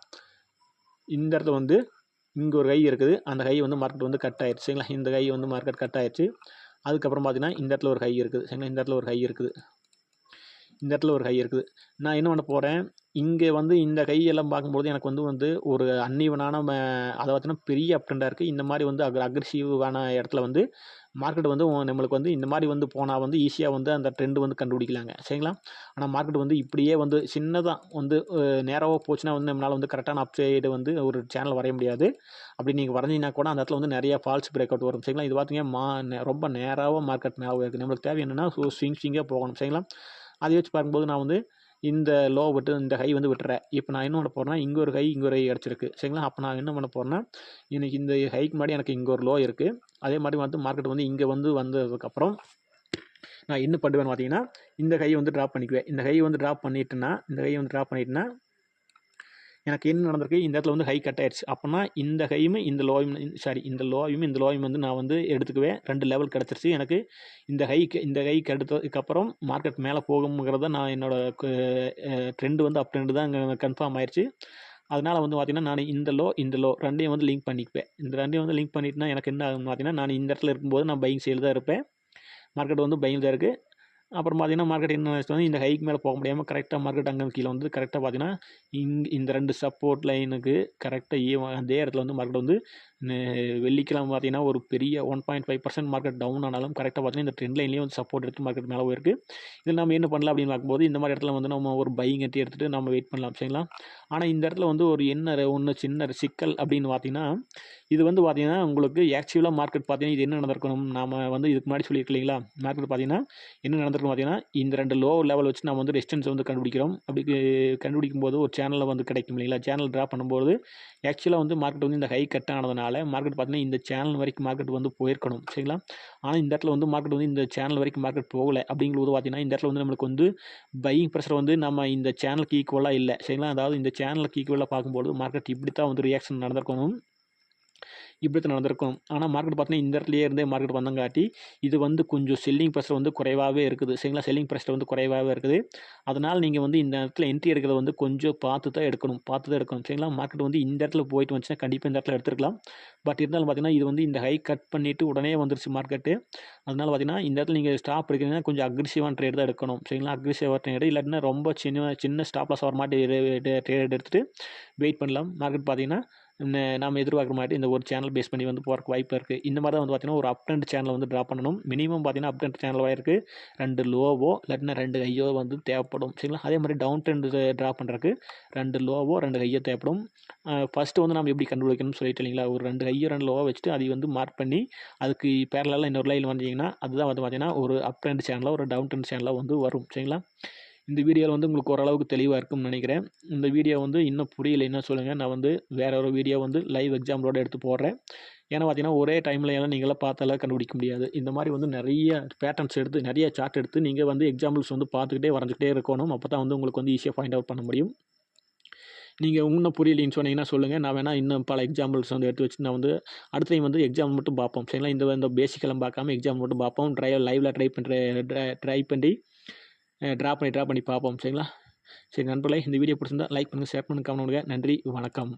இந்த இடத்துல வந்து இங்கே ஒரு கை இருக்குது. அந்த கை வந்து மார்க்கெட் வந்து கட் ஆயிடுச்சு சரிங்களா. இந்த கை வந்து மார்க்கெட் கட் ஆயிடுச்சு. அதுக்கப்புறம் பார்த்தீங்கன்னா இந்த இடத்துல ஒரு கை இருக்குது சரிங்களா. இந்த இடத்துல ஒரு கை இருக்குது. இந்த இடத்துல ஒரு கை இருக்குது. நான் என்ன பண்ண போகிறேன், இங்கே வந்து இந்த கையெல்லாம் பார்க்கும்போது எனக்கு வந்து ஒரு அன்ஈவனான அதை பார்த்தீங்கன்னா பெரிய அப் ட்ரெண்டாக இருக்குது. இந்த மாதிரி வந்து அக்ரெசிவான இடத்துல வந்து மார்க்கெட் வந்து நம்மளுக்கு வந்து இந்த மாதிரி வந்து போனால் வந்து ஈஸியாக வந்து அந்த ட்ரெண்டு வந்து கண்டுபிடிக்கலாங்க சரிங்களா. ஆனால் மார்க்கெட் வந்து இப்படியே வந்து சின்னதாக வந்து நேராக போச்சுன்னா வந்து நம்மளால் வந்து கரெக்டான அப் சைடு வந்து ஒரு சேனல் வரைய முடியாது. அப்படி நீங்கள் வரைஞ்சிங்கன்னா கூட அந்த இடத்துல வந்து நிறையா ஃபால்ஸ் பிரேக் அவுட் வரும் சரிங்களா. இது பார்த்தீங்கன்னா ரொம்ப நேராக மார்க்கெட் மேலே இருக்குது. நம்மளுக்கு தேவை என்னென்னா ஸ்விங்காக போகணும் சரிங்களா. அதை வச்சு பார்க்கும்போது நான் வந்து இந்த லோ விட்டு இந்த ஹை வந்து விட்டுறேன். இப்போ நான் என்ன பண்ண போகிறேன்னா இங்கே ஒரு ஹை இங்கே ஒரு ஹை கிடச்சிருக்கு சரிங்களா. அப்போ நான் என்ன பண்ண போகிறேன்னா எனக்கு இந்த ஹைக்கு முன்னாடி எனக்கு இங்கே ஒரு லோ இருக்குது. அதே மாதிரி வந்து மார்க்கெட் வந்து இங்கே வந்ததுக்கப்புறம் நான் என்ன பண்ணுவேன்னு பார்த்தீங்கன்னா இந்த ஹை வந்து ட்ராப் பண்ணிக்குவேன். இந்த ஹை வந்து ட்ராப் பண்ணிட்டேன்னா எனக்கு என்ன நடந்திருக்கு, இந்த இடத்துல வந்து ஹை கட் ஆயிடுச்சு. அப்போனா இந்த ஹையும் இந்த லோயும் இந்த லோயும் வந்து நான் வந்து எடுத்துக்குவேன். 2 லெவல் கிடச்சிருச்சு எனக்கு. இந்த ஹைக்கு எடுத்ததுக்கப்புறம் மார்க்கெட் மேலே போகுங்கிறத நான் என்னோட ட்ரெண்டு வந்து அப் ட்ரெண்டு தான் கன்ஃபார்ம் ஆயிடுச்சு. அதனால் வந்து பார்த்தீங்கன்னா நான் இந்த லோ 2யும் வந்து லிங்க் பண்ணிக்குவேன். இந்த 2யும் வந்து லிங்க் பண்ணிட்டுனா எனக்கு என்ன ஆகும்னு பார்த்தீங்கன்னா நான் இந்த இடத்துல இருக்கும்போது நான் பையிங் சைடில் தான் இருப்பேன். மார்க்கெட் வந்து பையிங் தான் இருக்குது. அப்புறம் பார்த்தீங்கன்னா மார்க்கெட் என்ன வந்து இந்த ஹைக்கு மேலே போக முடியாமல் கரெக்டாக மார்க்கெட் அங்கே கீழே வந்து கரெக்டாக பார்த்தீங்கன்னா இந்த 2 சப்போர்ட் லைனுக்கு கரெக்டாக அதே இடத்துல வந்து மார்க்கெட் வந்து வெள்ளிக்கிழமை பார்த்தீங்கன்னா ஒரு பெரிய 1.5% மார்க்கெட் டவுன் ஆனாலும் கரெக்டாக பார்த்தீங்கன்னா இந்த ட்ரெண்ட் லைன்லேயே வந்து சப்போர்ட் எடுத்து மார்க்கெட் மேலே போயிருக்கு. இதில் நம்ம என்ன பண்ணலாம் அப்படின்னு பார்க்கும்போது இந்த மாதிரி இடத்துல வந்து நம்ம ஒரு பையிங் எடுத்துகிட்டு நம்ம வெயிட் பண்ணலாம் சரிங்களா. ஆனால் இந்த இடத்துல வந்து ஒரு ஒன்று சின்ன சிக்கல் அப்படின்னு பார்த்தீங்கன்னா இது வந்து பார்த்தீங்கன்னா உங்களுக்கு ஆக்சுவலாக மார்க்கெட் பார்த்தீங்கன்னா இது என்ன நடந்திருக்கணும், நாம் வந்து இதுக்கு முன்னாடி சொல்லியிருக்கோம் இல்லைங்களா. மார்க்கெட் பார்த்தீங்கன்னா என்ன நடந்திருக்கும் பார்த்தீங்கன்னா இந்த 2 லோ லெவல் வச்சு நம்ம வந்து ரெசிஸ்டன்ஸ் வந்து கண்டுபிடிக்கிறோம். அப்படி கண்டுபிடிக்கும் போது ஒரு சேனலில் வந்து கிடைக்கும் இல்லைங்களா. சேனல் ட்ரா பண்ணும்போது ஆக்சுவலாக வந்து மார்க்கெட் வந்து இந்த ஹை கட் ஆனதுனால மார்க்கெட் பார்த்தீங்கன்னா இந்த சேனல் வரைக்கும் மார்க்கெட் வந்து போயிருக்கணும் சரிங்களா. ஆனால் இந்த இடத்துல வந்து மார்க்கெட் வந்து இந்த சேனல் வரைக்கும் மார்க்கெட் போகலை. அப்படிங்கும்போது பார்த்தீங்கன்னா இந்த இடத்துல வந்து நம்மளுக்கு வந்து பையிங் ப்ரெஷர் வந்து நம்ம இந்த சேனலுக்கு ஈக்குவலாக இல்லை சரிங்களா. அதாவது இந்த சேனலுக்கு ஈக்குவலாக பார்க்கும்போது மார்க்கெட் இப்படி தான் வந்து ரியாக்ஷன் நடந்திருக்கணும். ஆனால் மார்க்கெட் பார்த்தீங்கன்னா இந்த இடத்துலையே இருந்தே மார்க்கெட் வந்தங்காட்டி இது வந்து கொஞ்சம் செல்லிங் ப்ரெஷர் வந்து குறைவாகவே இருக்குது சரிங்களா. செல்லிங் ப்ரெஷர் வந்து குறைவாகவே இருக்குது. அதனால் நீங்கள் வந்து இந்த இடத்துல என்ட்ரி எடுக்கிறத வந்து கொஞ்சம் பார்த்து தான் எடுக்கணும் சரிங்களா. மார்க்கெட் வந்து இந்த இடத்துல போயிட்டு வந்துச்சுன்னா கண்டிப்பாக இந்த இடத்துல எடுத்துருக்கலாம். பட் இருந்தாலும் பார்த்தீங்கன்னா இது வந்து இந்த ஹை கட் பண்ணிவிட்டு உடனே வந்துருச்சு மார்க்கெட்டு. அதனால் பார்த்தீங்கன்னா இந்த இடத்துல நீங்கள் ஸ்டாப் எடுக்கிறீங்கன்னா கொஞ்சம் அக்ரெசிவான ட்ரேட் தான் எடுக்கணும் சரிங்களா. அக்ரெசிவாக ட்ரேட் இல்லாட்டினா ரொம்ப சின்ன ஸ்டாப் லாஸ் வர மாட்டி ட்ரேட் எடுத்துகிட்டு வெயிட் பண்ணலாம். மார்க்கெட் பார்த்தீங்கன்னா நாம் எதிர்பார்க்குற மாதிரி இந்த ஒரு சேனல் பேஸ் பண்ணி வந்து போகிறக்கு வாய்ப்பு இருக்குது. இந்த மாதிரி தான் வந்து பார்த்தீங்கன்னா ஒரு அப் ட்ரெண்ட் சேனல் வந்து ட்ரா பண்ணணும். மினிமம் பார்த்தீங்கன்னா அப் ட்ரெண்ட் சேனல் வாயிருக்கு 2 லோவோ இல்லாட்டினா 2 ஹையோ வந்து தேவைப்படும் சரிங்களா. அதே மாதிரி டவுன் ட்ரெண்ட் ட்ரா பண்ணுறதுக்கு 2 லோவோ 2 ஹையோ தேவைப்படும். ஃபஸ்ட்டு வந்து நம்ம எப்படி கண்டுபிடிக்கணும்னு சொல்லிட்டு இல்லைங்களா. ஒரு 2 ஹையோ 2 லோவோ வச்சுட்டு அதை வந்து மார்க் பண்ணி அதுக்கு பேரலாக இன்னொரு லைன் வந்தீங்கன்னா அதுதான் வந்து பார்த்தீங்கன்னா ஒரு அப் ட்ரெண்ட் சேனலோ ஒரு டவுன் ட்ரெண்ட் சேனலோ வந்து வரும் சரிங்களா. இந்த வீடியோவில் வந்து உங்களுக்கு ஓரளவுக்கு தெளிவாக இருக்கும்னு நினைக்கிறேன். இந்த வீடியோ வந்து இன்னும் புரியலைன்னா சொல்லுங்கள். நான் வந்து வேற ஒரு வீடியோ வந்து லைவ் எக்ஸாம்பிளோட எடுத்து போடுறேன். ஏன்னா பார்த்தீங்கன்னா ஒரே டைமில் எல்லாம் நீங்களாம் பார்த்தாலாம் கண்டுபிடிக்க முடியாது. இந்த மாதிரி வந்து நிறைய பேட்டர்ன்ஸ் எடுத்து நிறைய சார்ட் எடுத்து நீங்கள் வந்து எக்ஸாம்பிள்ஸ் வந்து பார்த்துக்கிட்டே வரைஞ்சிக்கிட்டே இருக்கணும். அப்போ தான் வந்து உங்களுக்கு வந்து ஈஸியாக ஃபைண்ட் அவுட் பண்ண முடியும். நீங்கள் இன்னும் புரியலைன்னு சொன்னீங்கன்னா சொல்லுங்கள். நான் வேணால் இன்னும் பல எக்ஸாம்பிள்ஸ் வந்து எடுத்து வச்சு நான் வந்து அடுத்த டைம் வந்து எக்ஸாம்பிள் மட்டும் பார்ப்போம் சரிங்களா. இந்த பேசிக்கெல்லாம் பார்க்காம எக்ஸாம்பிள் மட்டும் பார்ப்போம். லைவில் ட்ரை பண்ணி ட்ரா பண்ணி பார்ப்போம் சரிங்களா. சரி நண்பர்களே, இந்த வீடியோ பிடிச்சிருந்தா லைக் பண்ணுங்கள், ஷேர் பண்ணுங்கள், கமெண்ட் பண்ணுங்கள். நன்றி, வணக்கம்.